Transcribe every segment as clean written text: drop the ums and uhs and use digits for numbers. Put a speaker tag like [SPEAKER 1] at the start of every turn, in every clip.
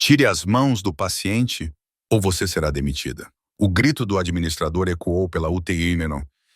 [SPEAKER 1] Tire as mãos do paciente ou você será demitida. O grito do administrador ecoou pela UTI,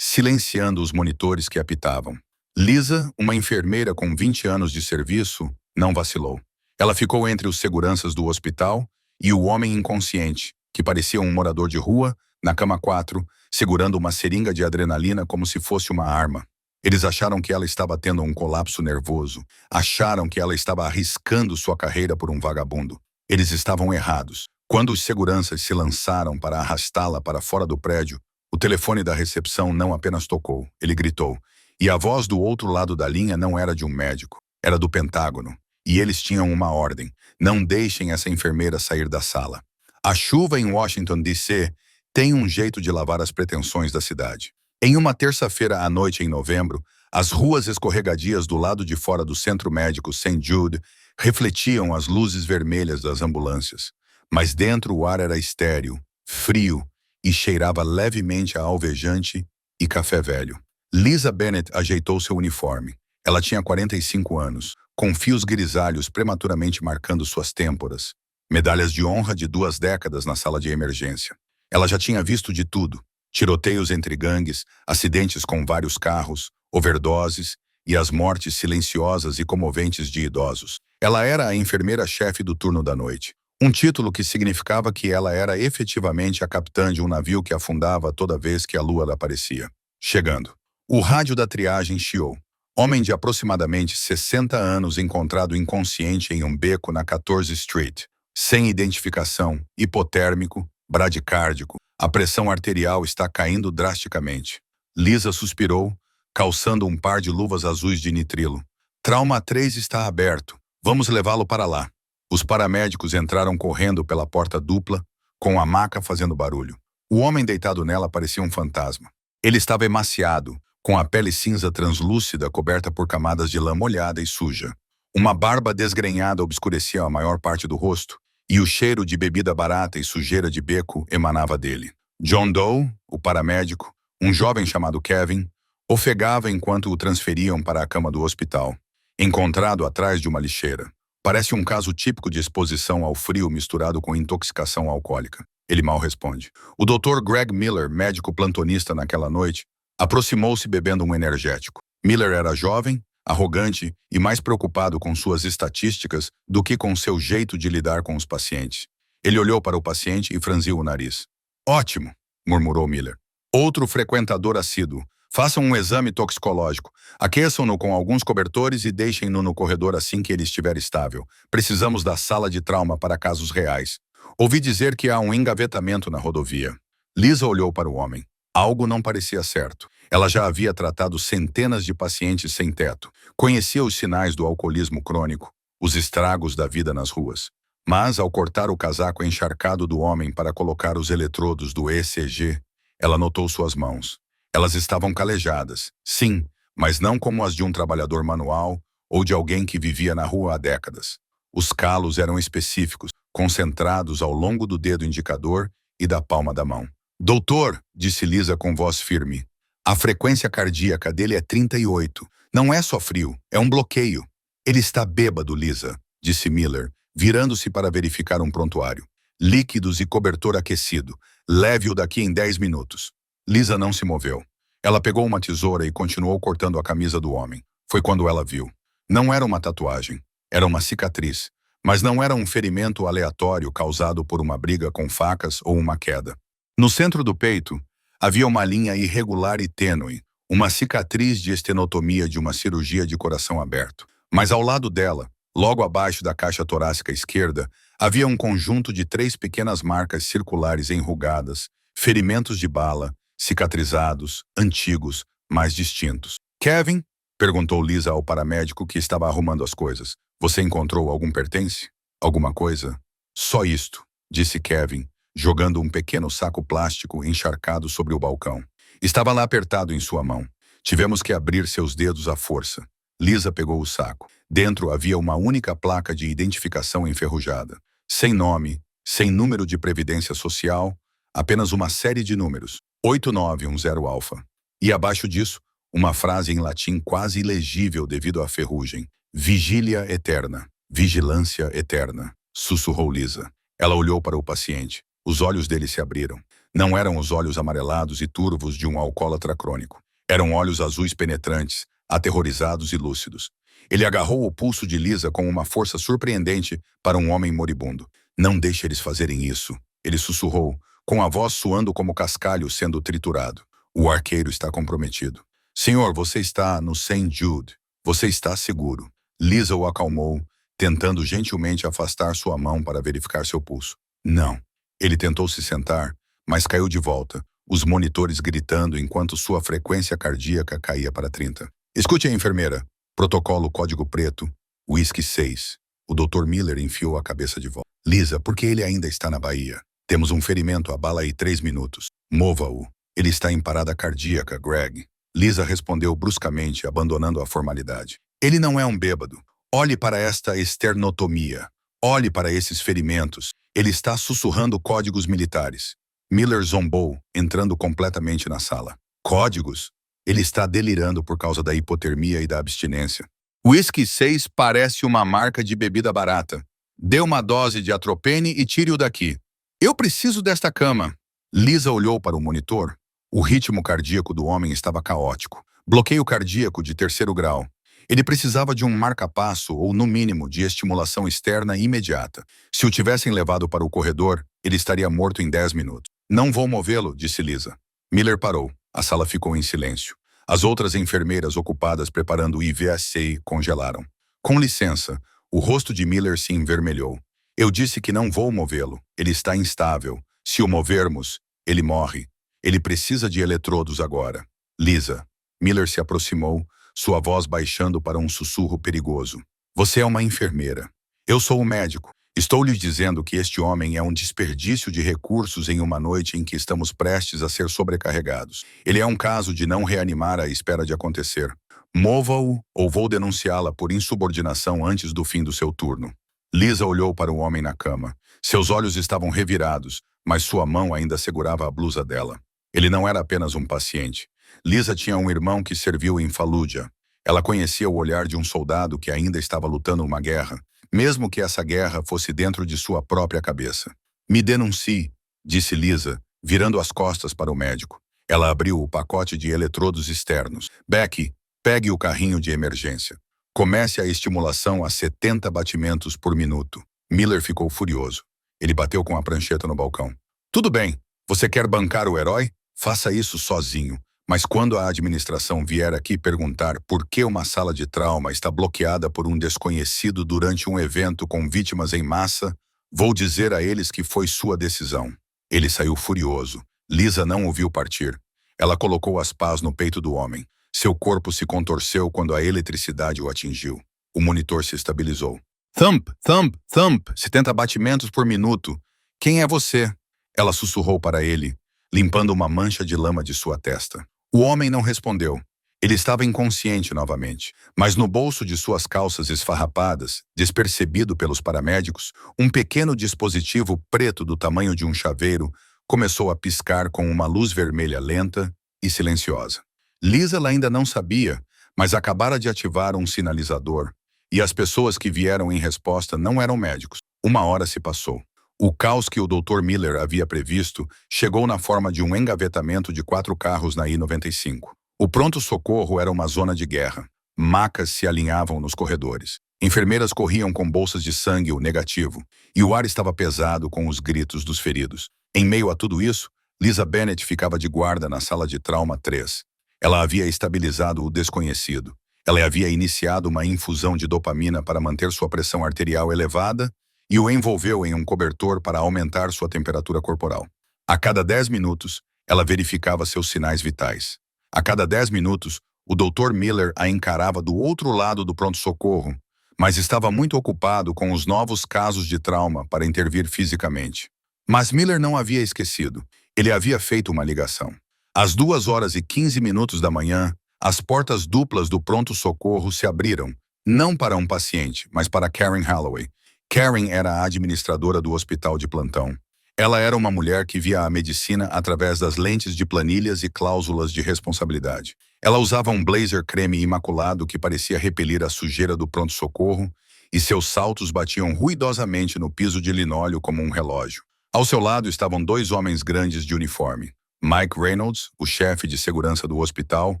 [SPEAKER 1] silenciando os monitores que apitavam. Lisa, uma enfermeira com 20 anos de serviço, não vacilou. Ela ficou entre os seguranças do hospital e o homem inconsciente, que parecia um morador de rua, na cama 4, segurando uma seringa de adrenalina como se fosse uma arma. Eles acharam que ela estava tendo um colapso nervoso. Acharam que ela estava arriscando sua carreira por um vagabundo. Eles estavam errados. Quando os seguranças se lançaram para arrastá-la para fora do prédio, o telefone da recepção não apenas tocou, ele gritou. E a voz do outro lado da linha não era de um médico, era do Pentágono. E eles tinham uma ordem: não deixem essa enfermeira sair da sala. A chuva em Washington, D.C. tem um jeito de lavar as pretensões da cidade. Em uma terça-feira à noite em novembro, as ruas escorregadias do lado de fora do Centro Médico St. Jude refletiam as luzes vermelhas das ambulâncias. Mas dentro o ar era estéril, frio e cheirava levemente a alvejante e café velho. Lisa Bennett ajeitou seu uniforme. Ela tinha 45 anos, com fios grisalhos prematuramente marcando suas têmporas. Medalhas de honra de 2 décadas na sala de emergência. Ela já tinha visto de tudo. Tiroteios entre gangues, acidentes com vários carros, overdoses e as mortes silenciosas e comoventes de idosos. Ela era a enfermeira-chefe do turno da noite. Um título que significava que ela era efetivamente a capitã de um navio que afundava toda vez que a lua aparecia. Chegando. O rádio da triagem chiou. Homem de aproximadamente 60 anos encontrado inconsciente em um beco na 14th Street. Sem identificação, hipotérmico, bradicárdico. A pressão arterial está caindo drasticamente. Lisa suspirou, calçando um par de luvas azuis de nitrilo. Trauma 3 está aberto. Vamos levá-lo para lá. Os paramédicos entraram correndo pela porta dupla, com a maca fazendo barulho. O homem deitado nela parecia um fantasma. Ele estava emaciado, com a pele cinza translúcida coberta por camadas de lã molhada e suja. Uma barba desgrenhada obscurecia a maior parte do rosto, e o cheiro de bebida barata e sujeira de beco emanava dele. John Doe, o paramédico, um jovem chamado Kevin, ofegava enquanto o transferiam para a cama do hospital, encontrado atrás de uma lixeira. Parece um caso típico de exposição ao frio misturado com intoxicação alcoólica. Ele mal responde. O Dr. Greg Miller, médico plantonista naquela noite, aproximou-se bebendo um energético. Miller era jovem, arrogante e mais preocupado com suas estatísticas do que com seu jeito de lidar com os pacientes. Ele olhou para o paciente e franziu o nariz. Ótimo, murmurou Miller. Outro frequentador assíduo. Façam um exame toxicológico. Aqueçam-no com alguns cobertores e deixem-no no corredor assim que ele estiver estável. Precisamos da sala de trauma para casos reais. Ouvi dizer que há um engavetamento na rodovia. Lisa olhou para o homem. Algo não parecia certo. Ela já havia tratado centenas de pacientes sem teto. Conhecia os sinais do alcoolismo crônico, os estragos da vida nas ruas. Mas, ao cortar o casaco encharcado do homem para colocar os eletrodos do ECG, ela notou suas mãos. Elas estavam calejadas, sim, mas não como as de um trabalhador manual ou de alguém que vivia na rua há décadas. Os calos eram específicos, concentrados ao longo do dedo indicador e da palma da mão. Doutor, disse Lisa com voz firme, a frequência cardíaca dele é 38. Não é só frio, é um bloqueio. Ele está bêbado, Lisa, disse Miller, virando-se para verificar um prontuário. Líquidos e cobertor aquecido. Leve-o daqui em 10 minutos. Lisa não se moveu. Ela pegou uma tesoura e continuou cortando a camisa do homem. Foi quando ela viu. Não era uma tatuagem. Era uma cicatriz. Mas não era um ferimento aleatório causado por uma briga com facas ou uma queda. No centro do peito, havia uma linha irregular e tênue, uma cicatriz de estenotomia de uma cirurgia de coração aberto. Mas ao lado dela, logo abaixo da caixa torácica esquerda, havia um conjunto de 3 pequenas marcas circulares enrugadas, ferimentos de bala, cicatrizados, antigos, mas distintos. Kevin? Perguntou Lisa ao paramédico que estava arrumando as coisas. Você encontrou algum pertence? Alguma coisa? Só isto, disse Kevin, jogando um pequeno saco plástico encharcado sobre o balcão. Estava lá apertado em sua mão. Tivemos que abrir seus dedos à força. Lisa pegou o saco. Dentro havia uma única placa de identificação enferrujada. Sem nome, sem número de previdência social, apenas uma série de números. 8910 alfa. E abaixo disso, uma frase em latim quase ilegível devido à ferrugem. Vigília eterna. Vigilância eterna. sussurrou Lisa. Ela olhou para o paciente. Os olhos dele se abriram. Não eram os olhos amarelados e turvos de um alcoólatra crônico. Eram olhos azuis penetrantes, aterrorizados e lúcidos. Ele agarrou o pulso de Lisa com uma força surpreendente para um homem moribundo. Não deixe eles fazerem isso, ele sussurrou, com a voz suando como cascalho sendo triturado. O arqueiro está comprometido. Senhor, você está no St. Jude. Você está seguro. Lisa o acalmou, tentando gentilmente afastar sua mão para verificar seu pulso. Não. Ele tentou se sentar, mas caiu de volta, os monitores gritando enquanto sua frequência cardíaca caía para 30. Escute a enfermeira. Protocolo código preto, whisky 6. O Dr. Miller enfiou a cabeça de volta. Lisa, por que ele ainda está na Bahia? Temos um ferimento, a bala aí 3 minutos. Mova-o. Ele está em parada cardíaca, Greg. Lisa respondeu bruscamente, abandonando a formalidade. Ele não é um bêbado. Olhe para esta esternotomia. Olhe para esses ferimentos. Ele está sussurrando códigos militares. Miller zombou, entrando completamente na sala. Códigos? Ele está delirando por causa da hipotermia e da abstinência. Whisky 6 parece uma marca de bebida barata. Dê uma dose de atropine e tire-o daqui. Eu preciso desta cama. Lisa olhou para o monitor. O ritmo cardíaco do homem estava caótico. Bloqueio cardíaco de 3º grau. Ele precisava de um marca-passo ou, no mínimo, de estimulação externa imediata. Se o tivessem levado para o corredor, ele estaria morto em 10 minutos. Não vou movê-lo, disse Lisa. Miller parou. A sala ficou em silêncio. As outras enfermeiras ocupadas preparando o IVSA congelaram. Com licença, o rosto de Miller se envermelhou. Eu disse que não vou movê-lo. Ele está instável. Se o movermos, ele morre. Ele precisa de eletrodos agora. Lisa. Miller se aproximou, sua voz baixando para um sussurro perigoso. Você é uma enfermeira. Eu sou o médico. Estou lhe dizendo que este homem é um desperdício de recursos em uma noite em que estamos prestes a ser sobrecarregados. Ele é um caso de não reanimar à espera de acontecer. Mova-o ou vou denunciá-la por insubordinação antes do fim do seu turno. Lisa olhou para o homem na cama. Seus olhos estavam revirados, mas sua mão ainda segurava a blusa dela. Ele não era apenas um paciente. Lisa tinha um irmão que serviu em Fallujah. Ela conhecia o olhar de um soldado que ainda estava lutando uma guerra, mesmo que essa guerra fosse dentro de sua própria cabeça. Me denuncie, disse Lisa, virando as costas para o médico. Ela abriu o pacote de eletrodos externos. Becky, pegue o carrinho de emergência. Comece a estimulação a 70 batimentos por minuto. Miller ficou furioso. Ele bateu com a prancheta no balcão. Tudo bem, você quer bancar o herói? Faça isso sozinho. Mas quando a administração vier aqui perguntar por que uma sala de trauma está bloqueada por um desconhecido durante um evento com vítimas em massa, vou dizer a eles que foi sua decisão. Ele saiu furioso. Lisa não o viu partir. Ela colocou as pás no peito do homem. Seu corpo se contorceu quando a eletricidade o atingiu. O monitor se estabilizou. Thump, thump, thump, 70 batimentos por minuto. Quem é você? Ela sussurrou para ele, limpando uma mancha de lama de sua testa. O homem não respondeu. Ele estava inconsciente novamente, mas no bolso de suas calças esfarrapadas, despercebido pelos paramédicos, um pequeno dispositivo preto do tamanho de um chaveiro começou a piscar com uma luz vermelha lenta e silenciosa. Lisa ainda não sabia, mas acabara de ativar um sinalizador, e as pessoas que vieram em resposta não eram médicos. 1 hora se passou. O caos que o Dr. Miller havia previsto chegou na forma de um engavetamento de 4 carros na I-95. O pronto-socorro era uma zona de guerra. Macas se alinhavam nos corredores. Enfermeiras corriam com bolsas de sangue o negativo, e o ar estava pesado com os gritos dos feridos. Em meio a tudo isso, Lisa Bennett ficava de guarda na sala de trauma 3. Ela havia estabilizado o desconhecido. Ela havia iniciado uma infusão de dopamina para manter sua pressão arterial elevada e o envolveu em um cobertor para aumentar sua temperatura corporal. A cada 10 minutos, ela verificava seus sinais vitais. A cada 10 minutos, o Dr. Miller a encarava do outro lado do pronto-socorro, mas estava muito ocupado com os novos casos de trauma para intervir fisicamente. Mas Miller não havia esquecido. Ele havia feito uma ligação. Às 2h15 da manhã, as portas duplas do pronto-socorro se abriram, não para um paciente, mas para Karen Holloway. Karen era a administradora do hospital de plantão. Ela era uma mulher que via a medicina através das lentes de planilhas e cláusulas de responsabilidade. Ela usava um blazer creme imaculado que parecia repelir a sujeira do pronto-socorro e seus saltos batiam ruidosamente no piso de linóleo como um relógio. Ao seu lado estavam dois homens grandes de uniforme, Mike Reynolds, o chefe de segurança do hospital,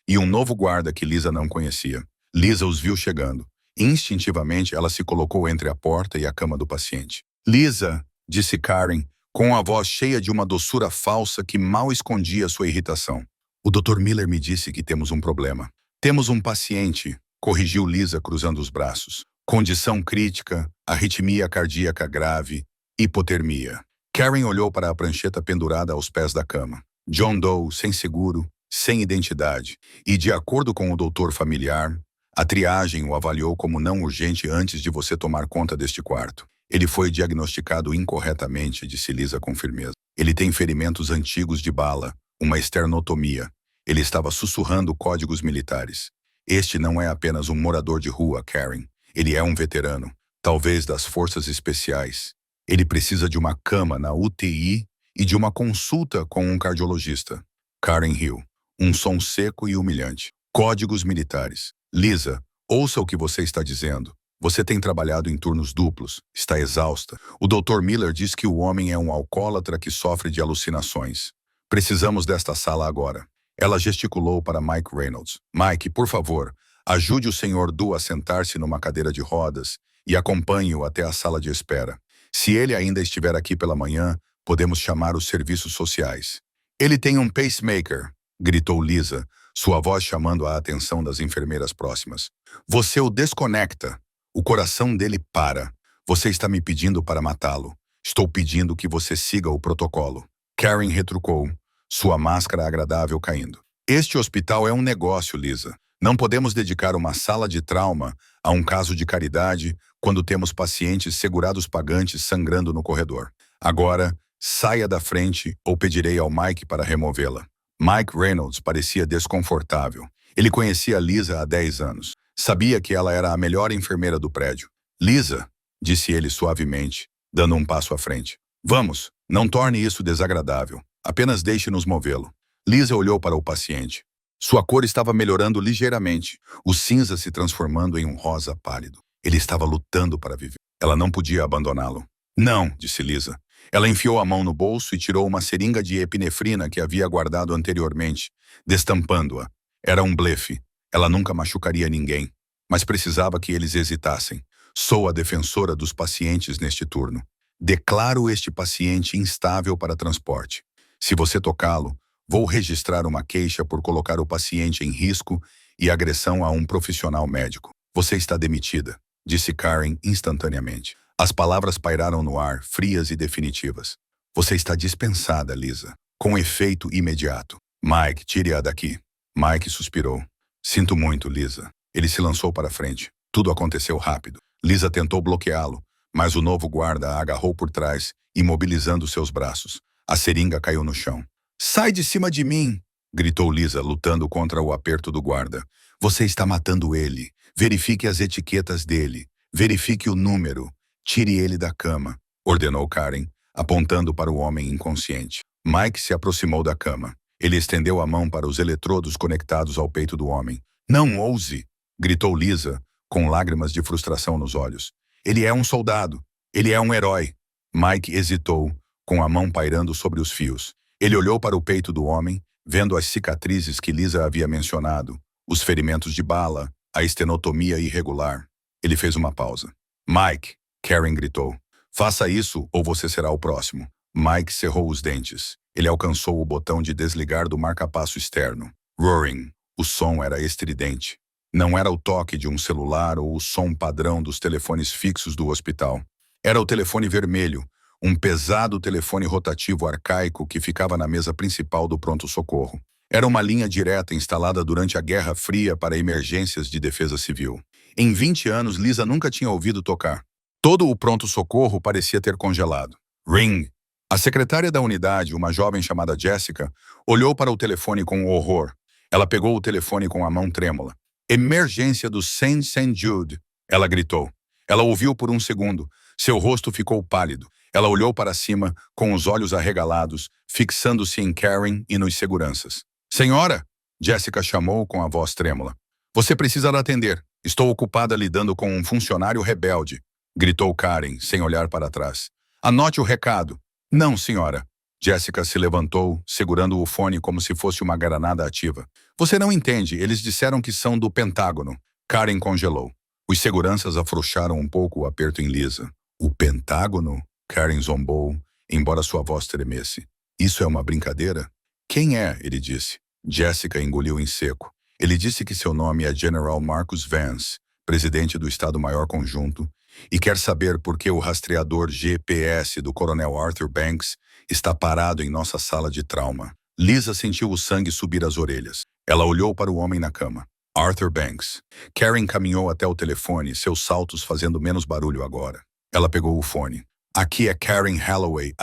[SPEAKER 1] e um novo guarda que Lisa não conhecia. Lisa os viu chegando. Instintivamente, ela se colocou entre a porta e a cama do paciente. "Lisa", disse Karen, com a voz cheia de uma doçura falsa que mal escondia sua irritação. "O Dr. Miller me disse que temos um problema." "Temos um paciente", corrigiu Lisa cruzando os braços. "Condição crítica, arritmia cardíaca grave, hipotermia." Karen olhou para a prancheta pendurada aos pés da cama. John Doe, sem seguro, sem identidade, e de acordo com o doutor familiar, a triagem o avaliou como não urgente antes de você tomar conta deste quarto. "Ele foi diagnosticado incorretamente", disse Lisa com firmeza. "Ele tem ferimentos antigos de bala, uma esternotomia." Ele estava sussurrando códigos militares. "Este não é apenas um morador de rua, Karen. Ele é um veterano, talvez das forças especiais. Ele precisa de uma cama na UTI e de uma consulta com um cardiologista." Karen riu. Um som seco e humilhante. "Códigos militares. Lisa, ouça o que você está dizendo. Você tem trabalhado em turnos duplos, está exausta. O Dr. Miller diz que o homem é um alcoólatra que sofre de alucinações. Precisamos desta sala agora." Ela gesticulou para Mike Reynolds. "Mike, por favor, ajude o Sr. Doe a sentar-se numa cadeira de rodas e acompanhe-o até a sala de espera. Se ele ainda estiver aqui pela manhã, podemos chamar os serviços sociais." "Ele tem um pacemaker", gritou Lisa, sua voz chamando a atenção das enfermeiras próximas. "Você o desconecta. O coração dele para. Você está me pedindo para matá-lo. Estou pedindo que você siga o protocolo." Karen retrucou, sua máscara agradável caindo. "Este hospital é um negócio, Lisa. Não podemos dedicar uma sala de trauma a um caso de caridade quando temos pacientes segurados pagantes sangrando no corredor. Agora, saia da frente ou pedirei ao Mike para removê-la." Mike Reynolds parecia desconfortável. Ele conhecia Lisa há 10 anos. Sabia que ela era a melhor enfermeira do prédio. "Lisa", disse ele suavemente, dando um passo à frente. "Vamos, não torne isso desagradável. Apenas deixe-nos movê-lo." Lisa olhou para o paciente. Sua cor estava melhorando ligeiramente, o cinza se transformando em um rosa pálido. Ele estava lutando para viver. Ela não podia abandoná-lo. "Não", disse Lisa. Ela enfiou a mão no bolso e tirou uma seringa de epinefrina que havia guardado anteriormente, destampando-a. Era um blefe. Ela nunca machucaria ninguém, mas precisava que eles hesitassem. "Sou a defensora dos pacientes neste turno. Declaro este paciente instável para transporte. Se você tocá-lo, vou registrar uma queixa por colocar o paciente em risco e agressão a um profissional médico. Você está demitida", disse Karen instantaneamente. As palavras pairaram no ar, frias e definitivas. "Você está dispensada, Lisa, com efeito imediato." "Mike, tire-a daqui." Mike suspirou. "Sinto muito, Lisa." Ele se lançou para frente. Tudo aconteceu rápido. Lisa tentou bloqueá-lo, mas o novo guarda a agarrou por trás, imobilizando seus braços. A seringa caiu no chão. "Sai de cima de mim!" gritou Lisa, lutando contra o aperto do guarda. "Você está matando ele. Verifique as etiquetas dele. Verifique o número. Tire ele da cama", ordenou Karen, apontando para o homem inconsciente. Mike se aproximou da cama. Ele estendeu a mão para os eletrodos conectados ao peito do homem. "Não ouse!" gritou Lisa, com lágrimas de frustração nos olhos. "Ele é um soldado. Ele é um herói." Mike hesitou, com a mão pairando sobre os fios. Ele olhou para o peito do homem, vendo as cicatrizes que Lisa havia mencionado, os ferimentos de bala, a estenotomia irregular. Ele fez uma pausa. "Mike", Karen gritou, "faça isso ou você será o próximo." Mike cerrou os dentes. Ele alcançou o botão de desligar do marca-passo externo. Roaring. O som era estridente. Não era o toque de um celular ou o som padrão dos telefones fixos do hospital. Era o telefone vermelho, um pesado telefone rotativo arcaico que ficava na mesa principal do pronto-socorro. Era uma linha direta instalada durante a Guerra Fria para emergências de defesa civil. Em 20 anos, Lisa nunca tinha ouvido tocar. Todo o pronto-socorro parecia ter congelado. Ring! A secretária da unidade, uma jovem chamada Jessica, olhou para o telefone com horror. Ela pegou o telefone com a mão trêmula. "Emergência do St. Jude", ela gritou. Ela ouviu por um segundo. Seu rosto ficou pálido. Ela olhou para cima, com os olhos arregalados, fixando-se em Karen e nos seguranças. "Senhora!" Jessica chamou com a voz trêmula. "Você precisa atender. Estou ocupada lidando com um funcionário rebelde, gritou Karen, sem olhar para trás. Anote o recado. Não, senhora. Jessica se levantou, segurando o fone como se fosse uma granada ativa. Você não entende, eles disseram que são do Pentágono. Karen congelou. Os seguranças afrouxaram um pouco o aperto em Lisa. O Pentágono? Karen zombou, embora sua voz tremesse. Isso é uma brincadeira? Quem é? Ele disse. Jessica engoliu em seco. Ele disse que seu nome é General Marcus Vance, presidente do Estado-Maior Conjunto, e quer saber por que o rastreador GPS do Coronel Arthur Banks está parado em nossa sala de trauma. Lisa sentiu o sangue subir às orelhas. Ela olhou para o homem na cama. Arthur Banks. Karen caminhou até o telefone, seus saltos fazendo menos barulho agora. Ela pegou o fone. Aqui é Karen Holloway,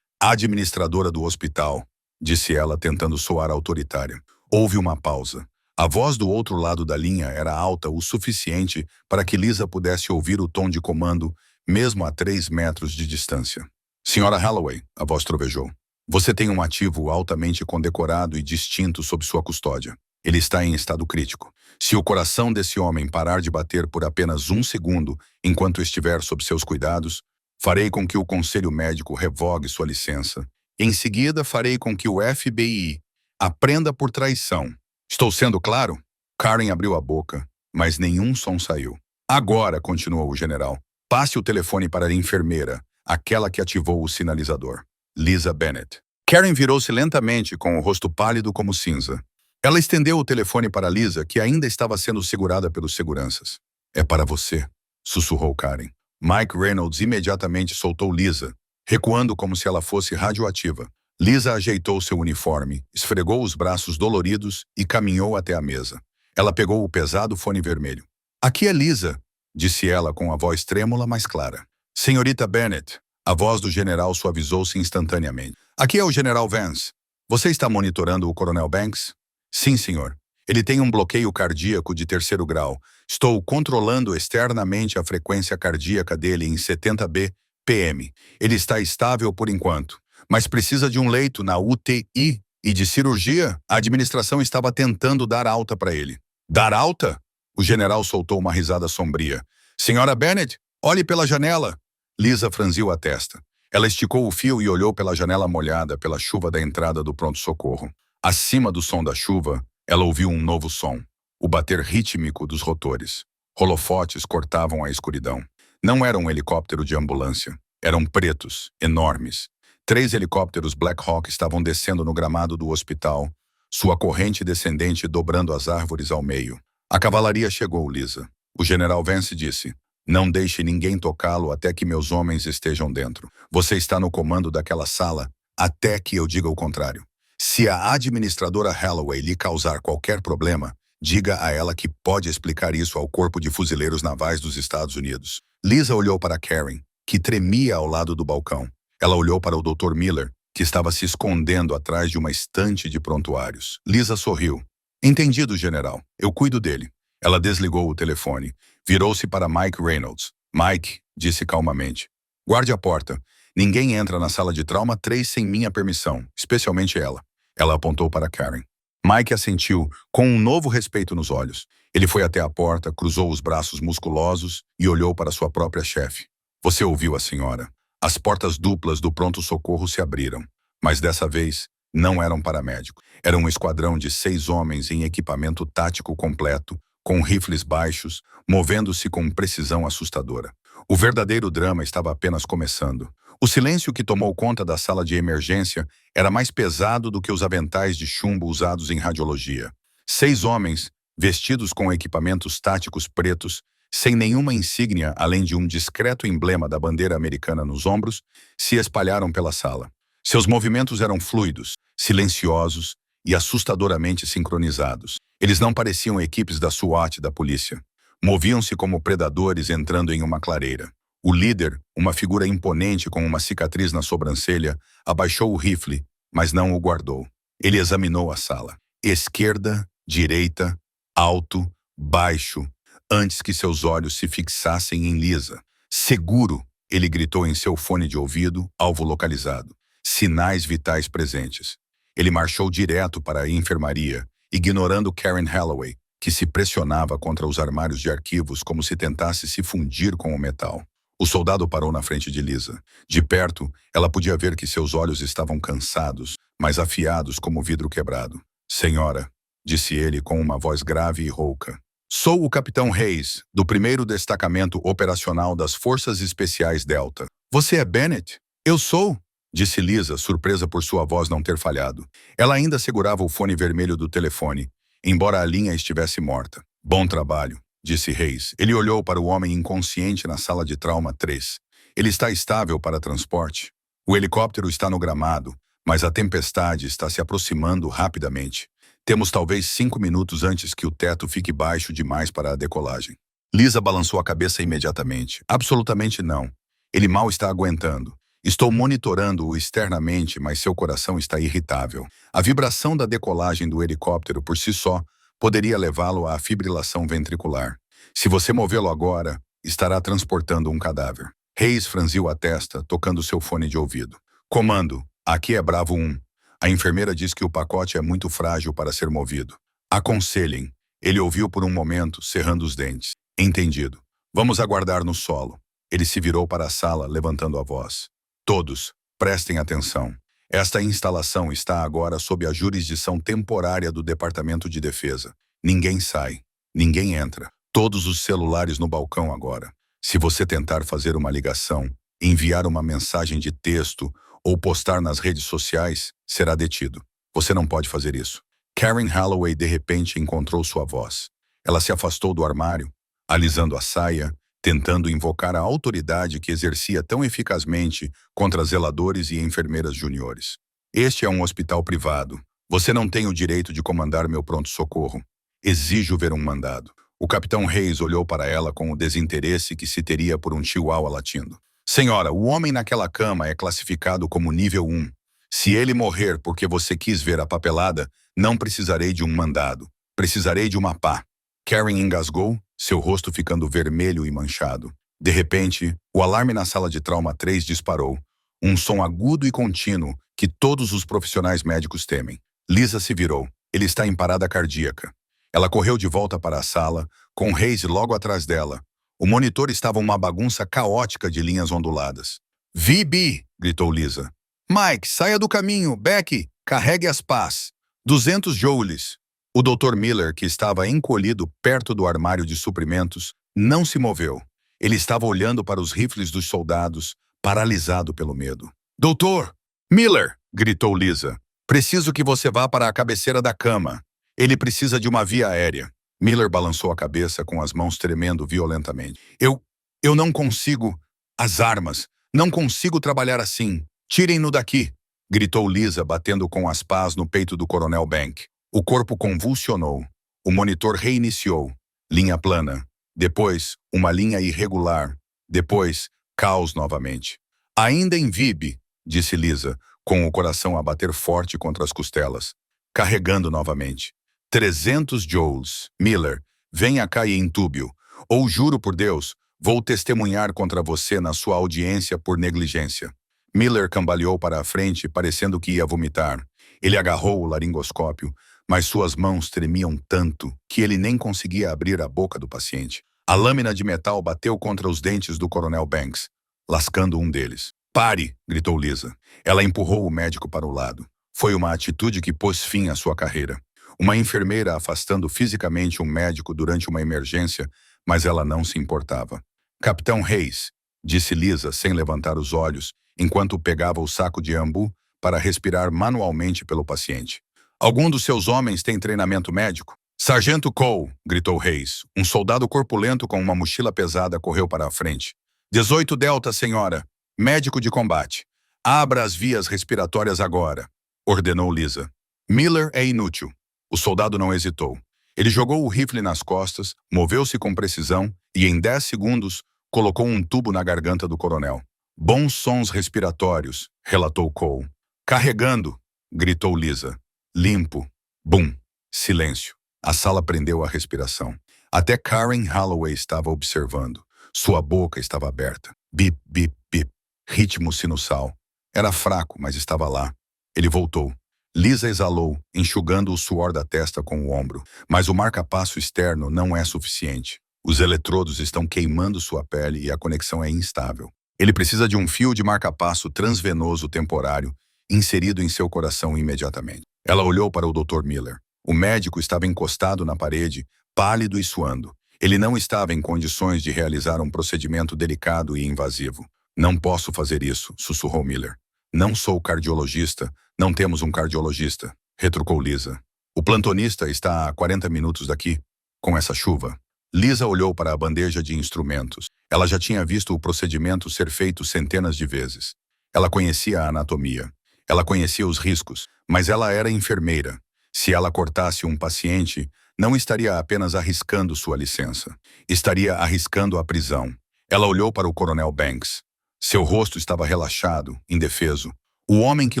[SPEAKER 1] administradora do hospital, disse ela, tentando soar autoritária. Houve uma pausa. A voz do outro lado da linha era alta o suficiente para que Lisa pudesse ouvir o tom de comando, mesmo a 3 metros de distância. Senhora Holloway, a voz trovejou. Você tem um ativo altamente condecorado e distinto sob sua custódia. Ele está em estado crítico. Se o coração desse homem parar de bater por apenas 1 segundo enquanto estiver sob seus cuidados, farei com que o Conselho Médico revogue sua licença. Em seguida, farei com que o FBI aprenda por traição. Estou sendo claro? Karen abriu a boca, mas nenhum som saiu. Agora, continuou o general, passe o telefone para a enfermeira, aquela que ativou o sinalizador. Lisa Bennett. Karen virou-se lentamente, com o rosto pálido como cinza. Ela estendeu o telefone para Lisa, que ainda estava sendo segurada pelos seguranças. É para você, sussurrou Karen. Mike Reynolds imediatamente soltou Lisa, recuando como se ela fosse radioativa. Lisa ajeitou seu uniforme, esfregou os braços doloridos e caminhou até a mesa. Ela pegou o pesado fone vermelho. Aqui é Lisa, disse ela com a voz trêmula, mas clara. Senhorita Bennett, a voz do general suavizou-se instantaneamente. Aqui é o general Vance. Você está monitorando o Coronel Banks? Sim, senhor. Ele tem um bloqueio cardíaco de 3º grau. Estou controlando externamente a frequência cardíaca dele em 70 bpm. Ele está estável por enquanto, mas precisa de um leito na UTI e de cirurgia. A administração estava tentando dar alta para ele. Dar alta? O general soltou uma risada sombria. Senhora Bennett, olhe pela janela. Lisa franziu a testa. Ela esticou o fio e olhou pela janela molhada pela chuva da entrada do pronto-socorro. Acima do som da chuva, ela ouviu um novo som, o bater rítmico dos rotores. Holofotes cortavam a escuridão. Não era um helicóptero de ambulância. Eram pretos, enormes. 3 helicópteros Black Hawk estavam descendo no gramado do hospital, sua corrente descendente dobrando as árvores ao meio. A cavalaria chegou, Lisa. O general Vance disse, não deixe ninguém tocá-lo até que meus homens estejam dentro. Você está no comando daquela sala até que eu diga o contrário. Se a administradora Holloway lhe causar qualquer problema, diga a ela que pode explicar isso ao Corpo de Fuzileiros Navais dos Estados Unidos. Lisa olhou para Karen, que tremia ao lado do balcão. Ela olhou para o Dr. Miller, que estava se escondendo atrás de uma estante de prontuários. Lisa sorriu. Entendido, general. Eu cuido dele. Ela desligou o telefone. Virou-se para Mike Reynolds. Mike, disse calmamente. Guarde a porta. Ninguém entra na sala de trauma 3 sem minha permissão, especialmente ela. Ela apontou para Karen. Mike assentiu, com um novo respeito nos olhos. Ele foi até a porta, cruzou os braços musculosos e olhou para sua própria chefe. Você ouviu a senhora. As portas duplas do pronto-socorro se abriram, mas dessa vez não eram paramédicos. Era um esquadrão de 6 homens em equipamento tático completo, com rifles baixos, movendo-se com precisão assustadora. O verdadeiro drama estava apenas começando. O silêncio que tomou conta da sala de emergência era mais pesado do que os aventais de chumbo usados em radiologia. 6 homens, vestidos com equipamentos táticos pretos, sem nenhuma insígnia além de um discreto emblema da bandeira americana nos ombros, se espalharam pela sala. Seus movimentos eram fluidos, silenciosos e assustadoramente sincronizados. Eles não pareciam equipes da SWAT da polícia. Moviam-se como predadores entrando em uma clareira. O líder, uma figura imponente com uma cicatriz na sobrancelha, abaixou o rifle, mas não o guardou. Ele examinou a sala. Esquerda, direita, alto, baixo, antes que seus olhos se fixassem em Lisa. Seguro, ele gritou em seu fone de ouvido, alvo localizado. Sinais vitais presentes. Ele marchou direto para a enfermaria, ignorando Karen Holloway, que se pressionava contra os armários de arquivos como se tentasse se fundir com o metal. O soldado parou na frente de Lisa. De perto, ela podia ver que seus olhos estavam cansados, mas afiados como vidro quebrado. Senhora, disse ele com uma voz grave e rouca. Sou o Capitão Hayes, do 1º Destacamento Operacional das Forças Especiais Delta. Você é Bennett? Eu sou, disse Lisa, surpresa por sua voz não ter falhado. Ela ainda segurava o fone vermelho do telefone, embora a linha estivesse morta. Bom trabalho, disse Hayes. Ele olhou para o homem inconsciente na sala de trauma 3. Ele está estável para transporte. O helicóptero está no gramado, mas a tempestade está se aproximando rapidamente. Temos talvez 5 minutos antes que o teto fique baixo demais para a decolagem. Lisa balançou a cabeça imediatamente. Absolutamente não. Ele mal está aguentando. Estou monitorando-o externamente, mas seu coração está irritável. A vibração da decolagem do helicóptero por si só poderia levá-lo à fibrilação ventricular. Se você movê-lo agora, estará transportando um cadáver. Hayes franziu a testa, tocando seu fone de ouvido. Comando, aqui é Bravo 1. A enfermeira diz que o pacote é muito frágil para ser movido. Aconselhem. Ele ouviu por um momento, cerrando os dentes. Entendido. Vamos aguardar no solo. Ele se virou para a sala, levantando a voz. Todos, prestem atenção. Esta instalação está agora sob a jurisdição temporária do Departamento de Defesa. Ninguém sai. Ninguém entra. Todos os celulares no balcão agora. Se você tentar fazer uma ligação, enviar uma mensagem de texto ou postar nas redes sociais, será detido. Você não pode fazer isso. Karen Holloway de repente encontrou sua voz. Ela se afastou do armário, alisando a saia, tentando invocar a autoridade que exercia tão eficazmente contra zeladores e enfermeiras juniores. Este é um hospital privado. Você não tem o direito de comandar meu pronto-socorro. Exijo ver um mandado. O capitão Hayes olhou para ela com o desinteresse que se teria por um chihuahua latindo. Senhora, o homem naquela cama é classificado como nível 1. Se ele morrer porque você quis ver a papelada, não precisarei de um mandado. Precisarei de uma pá. Karen engasgou, seu rosto ficando vermelho e manchado. De repente, o alarme na sala de trauma 3 disparou. Um som agudo e contínuo que todos os profissionais médicos temem. Lisa se virou. Ele está em parada cardíaca. Ela correu de volta para a sala, com Hayes logo atrás dela. O monitor estava uma bagunça caótica de linhas onduladas. VB! Gritou Lisa. Mike, saia do caminho. Becky, carregue as pás. 200 joules. O Dr. Miller, que estava encolhido perto do armário de suprimentos, não se moveu. Ele estava olhando para os rifles dos soldados, paralisado pelo medo. Doutor! Miller! Gritou Lisa. Preciso que você vá para a cabeceira da cama. Ele precisa de uma via aérea. Miller balançou a cabeça com as mãos tremendo violentamente. Eu não consigo. As armas. Não consigo trabalhar assim. Tirem-no daqui, gritou Lisa, batendo com as pás no peito do Coronel Bank. O corpo convulsionou. O monitor reiniciou. Linha plana. Depois, uma linha irregular. Depois, caos novamente. Ainda em VIB, disse Lisa, com o coração a bater forte contra as costelas. Carregando novamente. 300 joules. Miller, venha cá e entúbio. Ou juro por Deus, vou testemunhar contra você na sua audiência por negligência. Miller cambaleou para a frente, parecendo que ia vomitar. Ele agarrou o laringoscópio, mas suas mãos tremiam tanto que ele nem conseguia abrir a boca do paciente. A lâmina de metal bateu contra os dentes do Coronel Banks, lascando um deles. Pare! Gritou Lisa. Ela empurrou o médico para o lado. Foi uma atitude que pôs fim à sua carreira. Uma enfermeira afastando fisicamente um médico durante uma emergência, mas ela não se importava. Capitão Hayes, disse Lisa sem levantar os olhos, enquanto pegava o saco de ambu para respirar manualmente pelo paciente. Algum dos seus homens tem treinamento médico? Sargento Cole, gritou Hayes. Um soldado corpulento com uma mochila pesada correu para a frente. 18 Delta, senhora. Médico de combate. Abra as vias respiratórias agora, ordenou Lisa. Miller é inútil. O soldado não hesitou. Ele jogou o rifle nas costas, moveu-se com precisão e, em 10 segundos, colocou um tubo na garganta do coronel. Bons sons respiratórios, relatou Cole. Carregando, gritou Lisa. Limpo. Bum. Silêncio. A sala prendeu a respiração. Até Karen Holloway estava observando. Sua boca estava aberta. Bip, bip, bip. Ritmo sinusal. Era fraco, mas estava lá. Ele voltou. Lisa exalou, enxugando o suor da testa com o ombro. Mas o marca-passo externo não é suficiente. Os eletrodos estão queimando sua pele e a conexão é instável. Ele precisa de um fio de marca-passo transvenoso temporário inserido em seu coração imediatamente. Ela olhou para o Dr. Miller. O médico estava encostado na parede, pálido e suando. Ele não estava em condições de realizar um procedimento delicado e invasivo. Não posso fazer isso, sussurrou Miller. Não sou cardiologista, não temos um cardiologista, retrucou Lisa. O plantonista está a 40 minutos daqui, com essa chuva. Lisa olhou para a bandeja de instrumentos. Ela já tinha visto o procedimento ser feito centenas de vezes. Ela conhecia a anatomia. Ela conhecia os riscos, mas ela era enfermeira. Se ela cortasse um paciente, não estaria apenas arriscando sua licença. Estaria arriscando a prisão. Ela olhou para o Coronel Banks. Seu rosto estava relaxado, indefeso. O homem que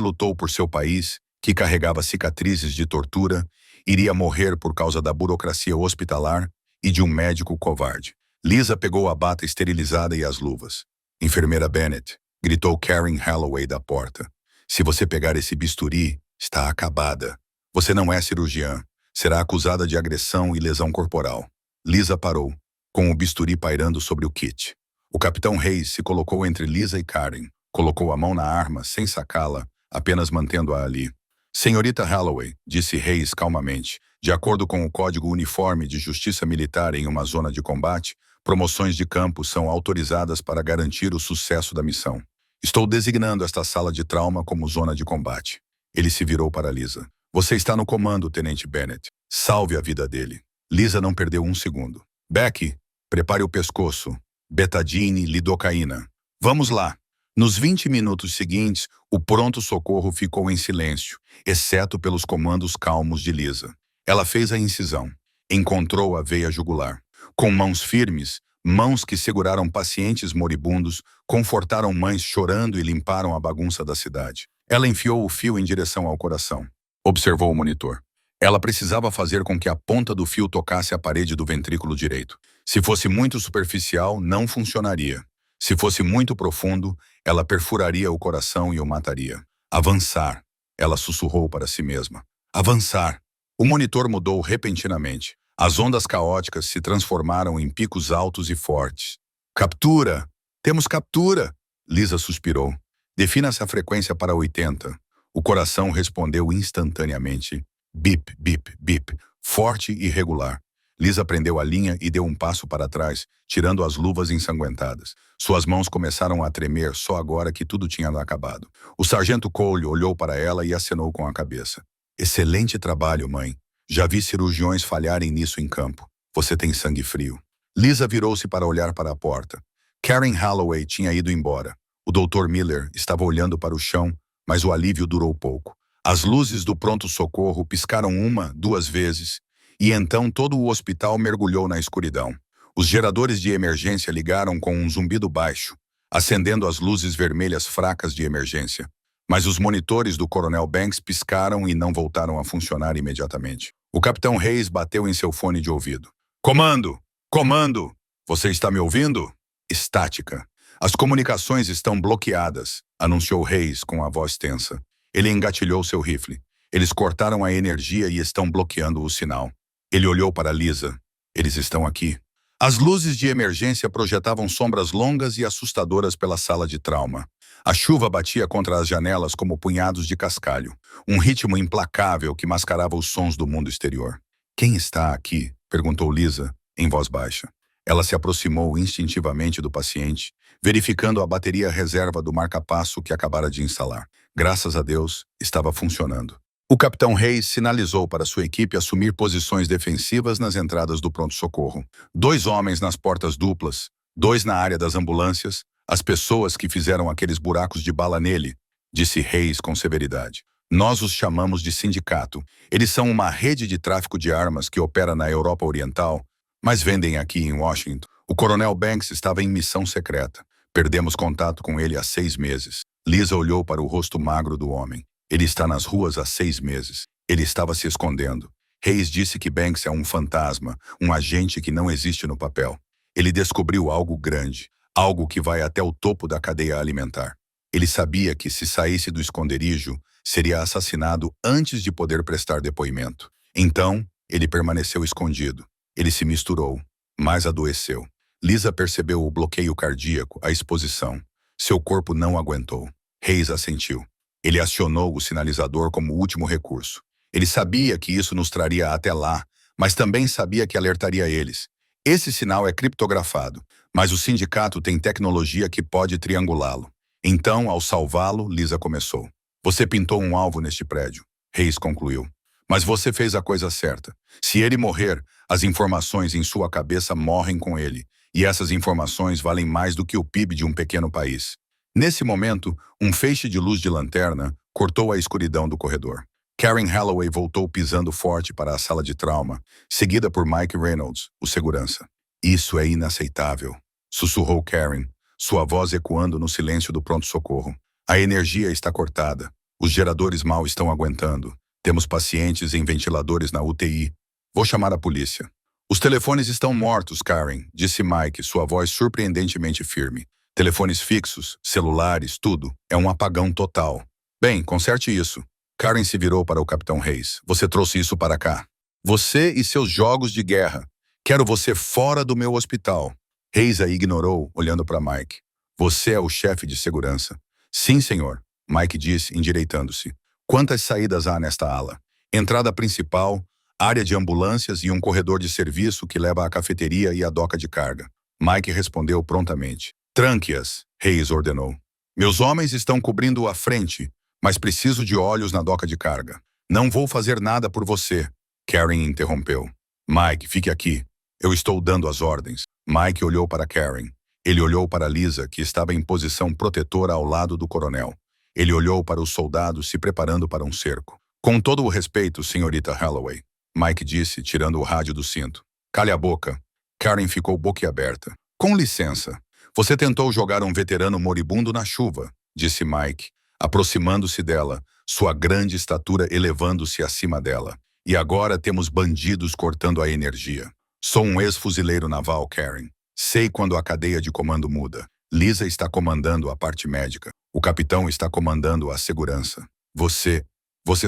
[SPEAKER 1] lutou por seu país, que carregava cicatrizes de tortura, iria morrer por causa da burocracia hospitalar e de um médico covarde. Lisa pegou a bata esterilizada e as luvas. Enfermeira Bennett, gritou Karen Holloway da porta. Se você pegar esse bisturi, está acabada. Você não é cirurgiã. Será acusada de agressão e lesão corporal. Lisa parou, com o bisturi pairando sobre o kit. O capitão Hayes se colocou entre Lisa e Karen. Colocou a mão na arma, sem sacá-la, apenas mantendo-a ali. Senhorita Holloway, disse Hayes calmamente, de acordo com o Código Uniforme de Justiça Militar em uma zona de combate, promoções de campo são autorizadas para garantir o sucesso da missão. Estou designando esta sala de trauma como zona de combate. Ele se virou para Lisa. Você está no comando, Tenente Bennett. Salve a vida dele. Lisa não perdeu um segundo. Becky, prepare o pescoço. Betadine, lidocaína. Vamos lá. Nos 20 minutos seguintes, o pronto-socorro ficou em silêncio, exceto pelos comandos calmos de Lisa. Ela fez a incisão. Encontrou a veia jugular. Com mãos firmes, mãos que seguraram pacientes moribundos, confortaram mães chorando e limparam a bagunça da cidade. Ela enfiou o fio em direção ao coração. Observou o monitor. Ela precisava fazer com que a ponta do fio tocasse a parede do ventrículo direito. Se fosse muito superficial, não funcionaria. Se fosse muito profundo, ela perfuraria o coração e o mataria. Avançar. Ela sussurrou para si mesma. Avançar. O monitor mudou repentinamente. As ondas caóticas se transformaram em picos altos e fortes. Captura! Temos captura! Lisa suspirou. Defina-se a frequência para 80. O coração respondeu instantaneamente. Bip, bip, bip. Forte e regular. Lisa prendeu a linha e deu um passo para trás, tirando as luvas ensanguentadas. Suas mãos começaram a tremer só agora que tudo tinha acabado. O sargento Cole olhou para ela e acenou com a cabeça. Excelente trabalho, mãe. Já vi cirurgiões falharem nisso em campo. Você tem sangue frio. Lisa virou-se para olhar para a porta. Karen Holloway tinha ido embora. O Dr. Miller estava olhando para o chão, mas o alívio durou pouco. As luzes do pronto-socorro piscaram 1, 2 vezes, e então todo o hospital mergulhou na escuridão. Os geradores de emergência ligaram com um zumbido baixo, acendendo as luzes vermelhas fracas de emergência. Mas os monitores do Coronel Banks piscaram e não voltaram a funcionar imediatamente. O capitão Hayes bateu em seu fone de ouvido. Comando! Comando! Você está me ouvindo? Estática. As comunicações estão bloqueadas, anunciou Hayes com a voz tensa. Ele engatilhou seu rifle. Eles cortaram a energia e estão bloqueando o sinal. Ele olhou para Lisa. Eles estão aqui. As luzes de emergência projetavam sombras longas e assustadoras pela sala de trauma. A chuva batia contra as janelas como punhados de cascalho, um ritmo implacável que mascarava os sons do mundo exterior. Quem está aqui? Perguntou Lisa, em voz baixa. Ela se aproximou instintivamente do paciente, verificando a bateria reserva do marca-passo que acabara de instalar. Graças a Deus, estava funcionando. O capitão Hayes sinalizou para sua equipe assumir posições defensivas nas entradas do pronto-socorro. 2 homens nas portas duplas, 2 na área das ambulâncias, as pessoas que fizeram aqueles buracos de bala nele, disse Hayes com severidade. Nós os chamamos de sindicato. Eles são uma rede de tráfico de armas que opera na Europa Oriental, mas vendem aqui em Washington. O Coronel Banks estava em missão secreta. Perdemos contato com ele há 6 meses. Lisa olhou para o rosto magro do homem. Ele está nas ruas há 6 meses. Ele estava se escondendo. Hayes disse que Banks é um fantasma, um agente que não existe no papel. Ele descobriu algo grande, algo que vai até o topo da cadeia alimentar. Ele sabia que, se saísse do esconderijo, seria assassinado antes de poder prestar depoimento. Então, ele permaneceu escondido. Ele se misturou, mas adoeceu. Lisa percebeu o bloqueio cardíaco, a exposição. Seu corpo não aguentou. Hayes assentiu. Ele acionou o sinalizador como último recurso. Ele sabia que isso nos traria até lá, mas também sabia que alertaria eles. Esse sinal é criptografado, mas o sindicato tem tecnologia que pode triangulá-lo. Então, ao salvá-lo, Lisa começou. Você pintou um alvo neste prédio, Hayes concluiu. Mas você fez a coisa certa. Se ele morrer, as informações em sua cabeça morrem com ele, e essas informações valem mais do que o PIB de um pequeno país. Nesse momento, um feixe de luz de lanterna cortou a escuridão do corredor. Karen Holloway voltou pisando forte para a sala de trauma, seguida por Mike Reynolds, o segurança. Isso é inaceitável, sussurrou Karen, sua voz ecoando no silêncio do pronto-socorro. A energia está cortada. Os geradores mal estão aguentando. Temos pacientes em ventiladores na UTI. Vou chamar a polícia. Os telefones estão mortos, Karen, disse Mike, sua voz surpreendentemente firme. Telefones fixos, celulares, tudo. É um apagão total. Bem, conserte isso. Karen se virou para o Capitão Hayes. Você trouxe isso para cá. Você e seus jogos de guerra. Quero você fora do meu hospital. Hayes a ignorou, olhando para Mike. Você é o chefe de segurança. Sim, senhor, Mike disse, endireitando-se. Quantas saídas há nesta ala? Entrada principal, área de ambulâncias e um corredor de serviço que leva à cafeteria e à doca de carga. Mike respondeu prontamente. Tranque-as, Hayes ordenou. Meus homens estão cobrindo a frente, mas preciso de olhos na doca de carga. Não vou fazer nada por você, Karen interrompeu. Mike, fique aqui. Eu estou dando as ordens. Mike olhou para Karen. Ele olhou para Lisa, que estava em posição protetora ao lado do coronel. Ele olhou para os soldados se preparando para um cerco. Com todo o respeito, senhorita Holloway, Mike disse, tirando o rádio do cinto. Cale a boca. Karen ficou boquiaberta. Com licença. Você tentou jogar um veterano moribundo na chuva, disse Mike, aproximando-se dela, sua grande estatura elevando-se acima dela. E agora temos bandidos cortando a energia. Sou um ex-fuzileiro naval, Karen. Sei quando a cadeia de comando muda. Lisa está comandando a parte médica. O capitão está comandando a segurança. Você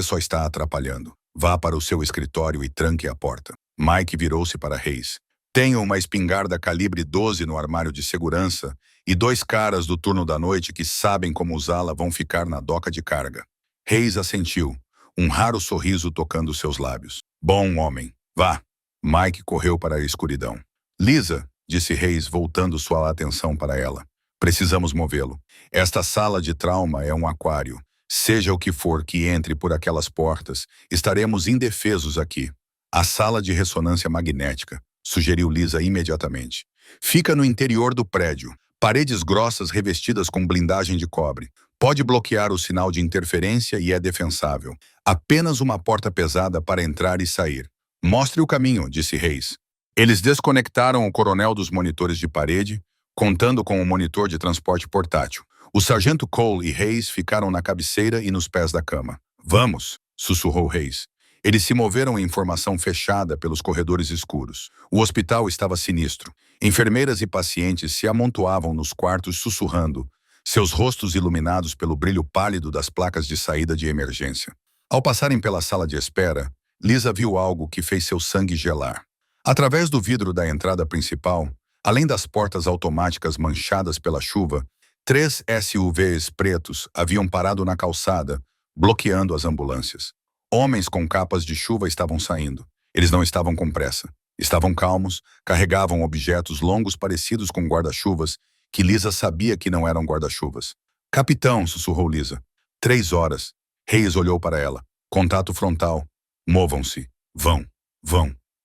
[SPEAKER 1] só está atrapalhando. Vá para o seu escritório e tranque a porta. Mike virou-se para Hayes. Tenho uma espingarda calibre 12 no armário de segurança e 2 caras do turno da noite que sabem como usá-la vão ficar na doca de carga. Hayes assentiu, um raro sorriso tocando seus lábios. Bom homem, vá. Mike correu para a escuridão. Lisa, disse Hayes, voltando sua atenção para ela. Precisamos movê-lo. Esta sala de trauma é um aquário. Seja o que for que entre por aquelas portas, estaremos indefesos aqui. A sala de ressonância magnética, sugeriu Lisa imediatamente. Fica no interior do prédio. Paredes grossas revestidas com blindagem de cobre. Pode bloquear o sinal de interferência e é defensável. Apenas uma porta pesada para entrar e sair. Mostre o caminho, disse Hayes. Eles desconectaram o coronel dos monitores de parede, contando com o monitor de transporte portátil. O sargento Cole e Hayes ficaram na cabeceira e nos pés da cama. Vamos, sussurrou Hayes. Eles se moveram em formação fechada pelos corredores escuros. O hospital estava sinistro. Enfermeiras e pacientes se amontoavam nos quartos sussurrando, seus rostos iluminados pelo brilho pálido das placas de saída de emergência. Ao passarem pela sala de espera, Lisa viu algo que fez seu sangue gelar. Através do vidro da entrada principal, além das portas automáticas manchadas pela chuva, 3 SUVs pretos haviam parado na calçada, bloqueando as ambulâncias. Homens com capas de chuva estavam saindo. Eles não estavam com pressa. Estavam calmos, carregavam objetos longos parecidos com guarda-chuvas, que Lisa sabia que não eram guarda-chuvas. Capitão, sussurrou Lisa. 3 horas. Hayes olhou para ela. Contato frontal. Movam-se. Vão.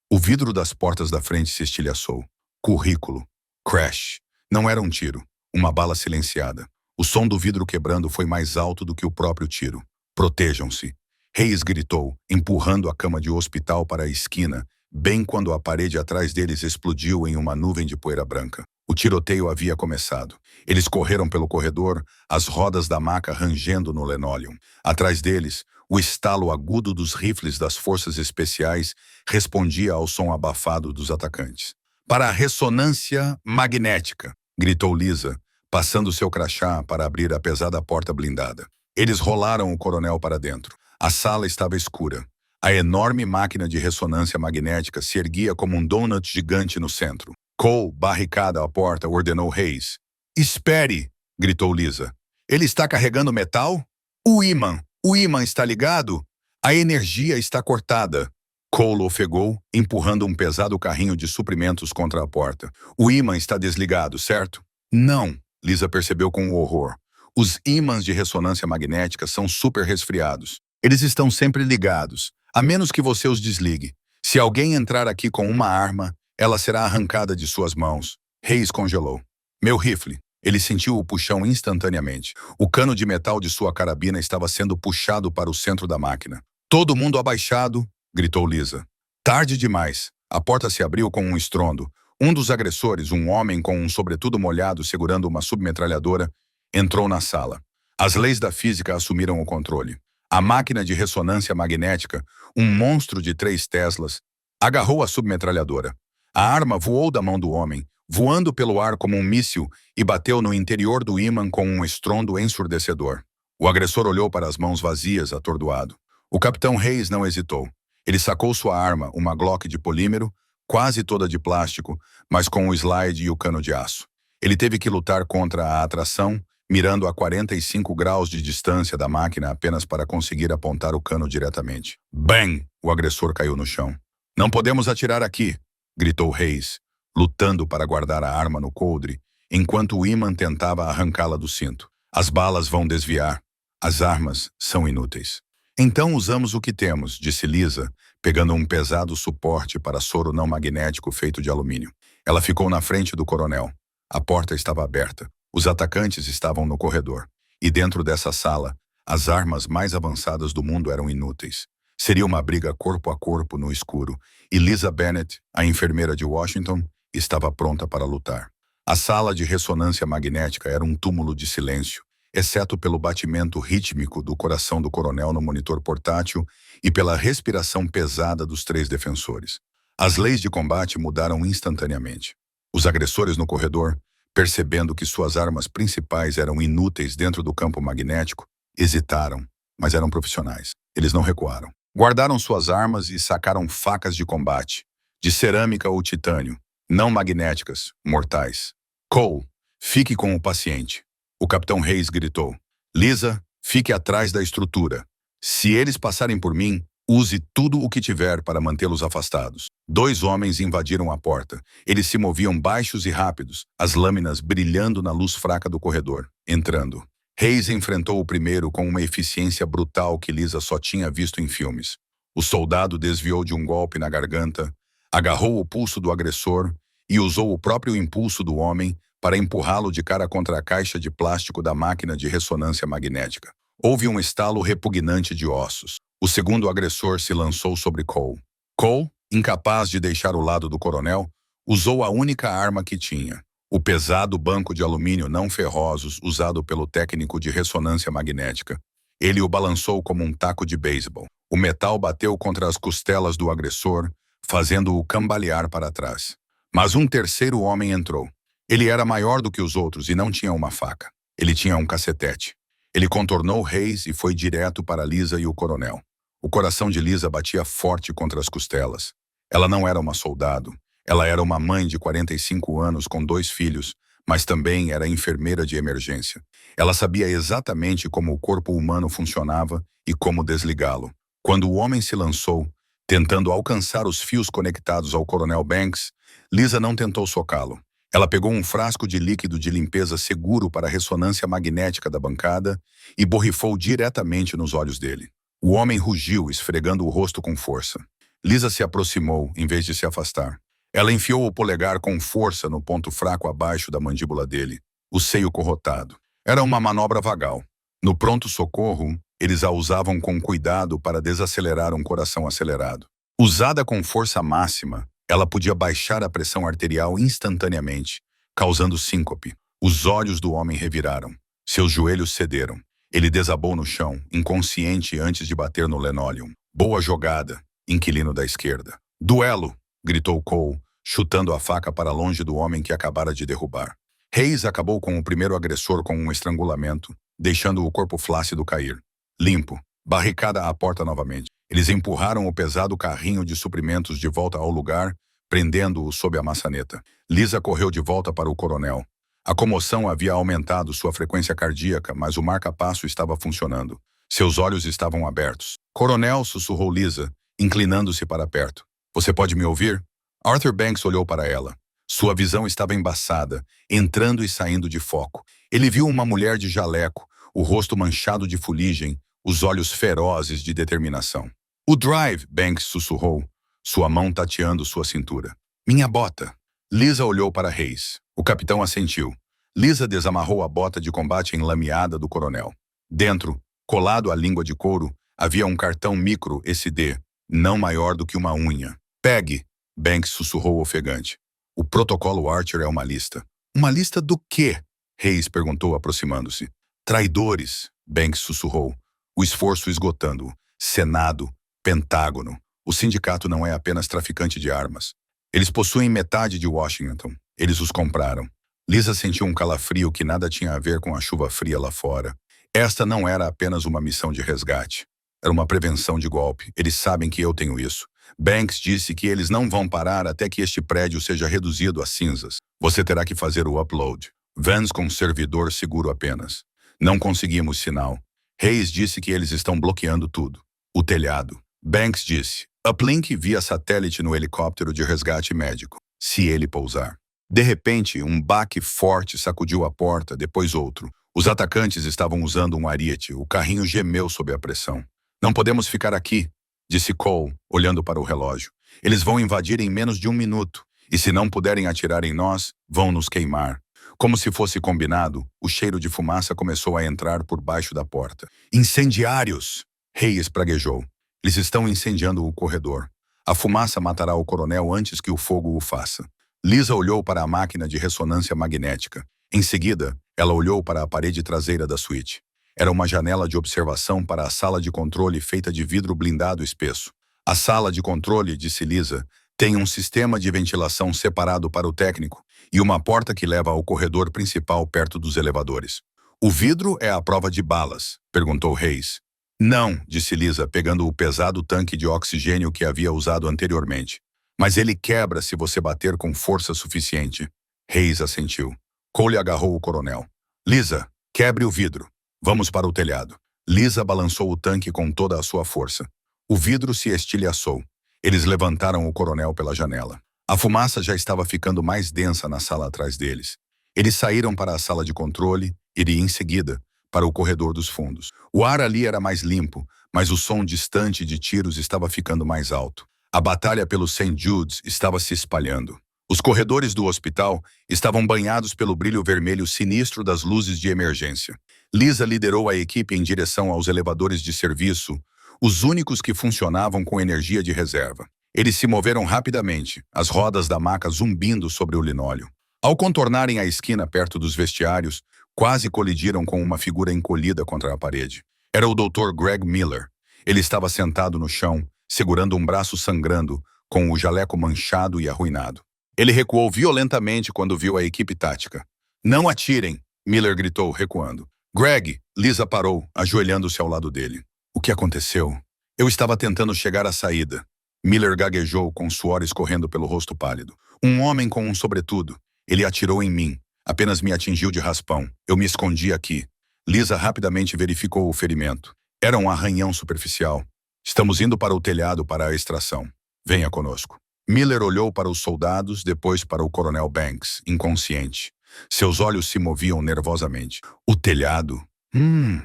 [SPEAKER 1] O vidro das portas da frente se estilhaçou. Currículo. Crash. Não era um tiro. Uma bala silenciada. O som do vidro quebrando foi mais alto do que o próprio tiro. Protejam-se. Hayes gritou, empurrando a cama de hospital para a esquina, bem quando a parede atrás deles explodiu em uma nuvem de poeira branca. O tiroteio havia começado. Eles correram pelo corredor, as rodas da maca rangendo no linóleo. Atrás deles, o estalo agudo dos rifles das forças especiais respondia ao som abafado dos atacantes. Para a ressonância magnética, gritou Lisa, passando seu crachá para abrir a pesada porta blindada. Eles rolaram o coronel para dentro. A sala estava escura. A enorme máquina de ressonância magnética se erguia como um donut gigante no centro. Cole, barricada à porta, ordenou Hayes. "Espere!" gritou Lisa. "Ele está carregando metal? O ímã está ligado? A energia está cortada." Cole ofegou, empurrando um pesado carrinho de suprimentos contra a porta. "O ímã está desligado, certo?" "Não," Lisa percebeu com horror. "Os ímãs de ressonância magnética são super resfriados. Eles estão sempre ligados, a menos que você os desligue. Se alguém entrar aqui com uma arma, ela será arrancada de suas mãos." Hayes congelou. "Meu rifle." Ele sentiu o puxão instantaneamente. O cano de metal de sua carabina estava sendo puxado para o centro da máquina. "Todo mundo abaixado!" gritou Lisa. Tarde demais. A porta se abriu com um estrondo. Um dos agressores, um homem com um sobretudo molhado segurando uma submetralhadora, entrou na sala. As leis da física assumiram o controle. A máquina de ressonância magnética, um monstro de 3 Teslas, agarrou a submetralhadora. A arma voou da mão do homem, voando pelo ar como um míssil, e bateu no interior do ímã com um estrondo ensurdecedor. O agressor olhou para as mãos vazias, atordoado. O capitão Hayes não hesitou. Ele sacou sua arma, uma Glock de polímero, quase toda de plástico, mas com o slide e o cano de aço. Ele teve que lutar contra a atração, mirando a 45 graus de distância da máquina apenas para conseguir apontar o cano diretamente. Bang! O agressor caiu no chão. "Não podemos atirar aqui!" gritou Hayes, lutando para guardar a arma no coldre, enquanto o ímã tentava arrancá-la do cinto. "As balas vão desviar. As armas são inúteis." "Então usamos o que temos", disse Lisa, pegando um pesado suporte para soro não magnético feito de alumínio. Ela ficou na frente do coronel. A porta estava aberta. Os atacantes estavam no corredor. E dentro dessa sala, as armas mais avançadas do mundo eram inúteis. Seria uma briga corpo a corpo no escuro, e Lisa Bennett, a enfermeira de Washington, estava pronta para lutar. A sala de ressonância magnética era um túmulo de silêncio, exceto pelo batimento rítmico do coração do coronel no monitor portátil e pela respiração pesada dos 3 defensores. As leis de combate mudaram instantaneamente. Os agressores no corredor, percebendo que suas armas principais eram inúteis dentro do campo magnético, hesitaram, mas eram profissionais. Eles não recuaram. Guardaram suas armas e sacaram facas de combate, de cerâmica ou titânio, não magnéticas, mortais. "Cole, fique com o paciente." O capitão Hayes gritou. "Lisa, fique atrás da estrutura. Se eles passarem por mim, use tudo o que tiver para mantê-los afastados." 2 homens invadiram a porta. Eles se moviam baixos e rápidos, as lâminas brilhando na luz fraca do corredor, entrando. Hayes enfrentou o primeiro com uma eficiência brutal que Lisa só tinha visto em filmes. O soldado desviou de um golpe na garganta, agarrou o pulso do agressor e usou o próprio impulso do homem para empurrá-lo de cara contra a caixa de plástico da máquina de ressonância magnética. Houve um estalo repugnante de ossos. O segundo agressor se lançou sobre Cole. Cole, incapaz de deixar o lado do coronel, usou a única arma que tinha, o pesado banco de alumínio não ferrosos usado pelo técnico de ressonância magnética. Ele o balançou como um taco de beisebol. O metal bateu contra as costelas do agressor, fazendo-o cambalear para trás. Mas um terceiro homem entrou. Ele era maior do que os outros e não tinha uma faca. Ele tinha um cacetete. Ele contornou Hayes e foi direto para Lisa e o coronel. O coração de Lisa batia forte contra as costelas. Ela não era uma soldado. Ela era uma mãe de 45 anos com 2 filhos, mas também era enfermeira de emergência. Ela sabia exatamente como o corpo humano funcionava e como desligá-lo. Quando o homem se lançou, tentando alcançar os fios conectados ao coronel Banks, Lisa não tentou socá-lo. Ela pegou um frasco de líquido de limpeza seguro para a ressonância magnética da bancada e borrifou diretamente nos olhos dele. O homem rugiu, esfregando o rosto com força. Lisa se aproximou, em vez de se afastar. Ela enfiou o polegar com força no ponto fraco abaixo da mandíbula dele, o seio corrotado. Era uma manobra vagal. No pronto-socorro, eles a usavam com cuidado para desacelerar um coração acelerado. Usada com força máxima, ela podia baixar a pressão arterial instantaneamente, causando síncope. Os olhos do homem reviraram. Seus joelhos cederam. Ele desabou no chão, inconsciente antes de bater no linóleo. "Boa jogada, inquilino da esquerda." "Duelo!" gritou Cole, chutando a faca para longe do homem que acabara de derrubar. Hayes acabou com o primeiro agressor com um estrangulamento, deixando o corpo flácido cair. Limpo, barricada à porta novamente. Eles empurraram o pesado carrinho de suprimentos de volta ao lugar, prendendo-o sob a maçaneta. Lisa correu de volta para o coronel. A comoção havia aumentado sua frequência cardíaca, mas o marca-passo estava funcionando. Seus olhos estavam abertos. Coronel, sussurrou Lisa, inclinando-se para perto. Você pode me ouvir? Arthur Banks olhou para ela. Sua visão estava embaçada, entrando e saindo de foco. Ele viu uma mulher de jaleco, o rosto manchado de fuligem, os olhos ferozes de determinação. O drive, Banks sussurrou, sua mão tateando sua cintura. Minha bota. Lisa olhou para Hayes. O capitão assentiu. Lisa desamarrou a bota de combate enlameada do coronel. Dentro, colado à língua de couro, havia um cartão micro SD, não maior do que uma unha. Pegue, Banks sussurrou ofegante. O protocolo Archer é uma lista. Uma lista do quê? Hayes perguntou, aproximando-se. Traidores, Banks sussurrou, o esforço esgotando-o. Senado, Pentágono. O sindicato não é apenas traficante de armas. Eles possuem metade de Washington. Eles os compraram. Lisa sentiu um calafrio que nada tinha a ver com a chuva fria lá fora. Esta não era apenas uma missão de resgate. Era uma prevenção de golpe. Eles sabem que eu tenho isso. Banks disse que eles não vão parar até que este prédio seja reduzido a cinzas. Você terá que fazer o upload. Vans com servidor seguro apenas. Não conseguimos sinal. Hayes disse que eles estão bloqueando tudo. O telhado. Banks disse, uplink via satélite no helicóptero de resgate médico, se ele pousar. De repente, um baque forte sacudiu a porta, depois outro. Os atacantes estavam usando um ariete. O carrinho gemeu sob a pressão. Não podemos ficar aqui, disse Cole, olhando para o relógio. Eles vão invadir em menos de 1 minuto, e se não puderem atirar em nós, vão nos queimar. Como se fosse combinado, o cheiro de fumaça começou a entrar por baixo da porta. Incendiários! Hayes praguejou. Eles estão incendiando o corredor. A fumaça matará o coronel antes que o fogo o faça. Lisa olhou para a máquina de ressonância magnética. Em seguida, ela olhou para a parede traseira da suíte. Era uma janela de observação para a sala de controle feita de vidro blindado espesso. A sala de controle, disse Lisa, tem um sistema de ventilação separado para o técnico e uma porta que leva ao corredor principal perto dos elevadores. O vidro é a prova de balas? Perguntou Hayes. Não, disse Lisa, pegando o pesado tanque de oxigênio que havia usado anteriormente. Mas ele quebra se você bater com força suficiente. Hayes assentiu. Cole agarrou o coronel. Lisa, quebre o vidro. Vamos para o telhado. Lisa balançou o tanque com toda a sua força. O vidro se estilhaçou. Eles levantaram o coronel pela janela. A fumaça já estava ficando mais densa na sala atrás deles. Eles saíram para a sala de controle e, em seguida, para o corredor dos fundos. O ar ali era mais limpo, mas o som distante de tiros estava ficando mais alto. A batalha pelo St. Jude's estava se espalhando. Os corredores do hospital estavam banhados pelo brilho vermelho sinistro das luzes de emergência. Lisa liderou a equipe em direção aos elevadores de serviço, os únicos que funcionavam com energia de reserva. Eles se moveram rapidamente, as rodas da maca zumbindo sobre o linóleo. Ao contornarem a esquina perto dos vestiários, quase colidiram com uma figura encolhida contra a parede. Era o Dr. Greg Miller. Ele estava sentado no chão, segurando um braço sangrando, com o jaleco manchado e arruinado. Ele recuou violentamente quando viu a equipe tática. Não atirem, Miller gritou, recuando. Greg, Lisa parou, ajoelhando-se ao lado dele. O que aconteceu? Eu estava tentando chegar à saída. Miller gaguejou, com suor escorrendo pelo rosto pálido. Um homem com um sobretudo. Ele atirou em mim. Apenas me atingiu de raspão. Eu me escondi aqui. Lisa rapidamente verificou o ferimento. Era um arranhão superficial. Estamos indo para o telhado para a extração. Venha conosco. Miller olhou para os soldados, depois para o coronel Banks, inconsciente. Seus olhos se moviam nervosamente. O telhado?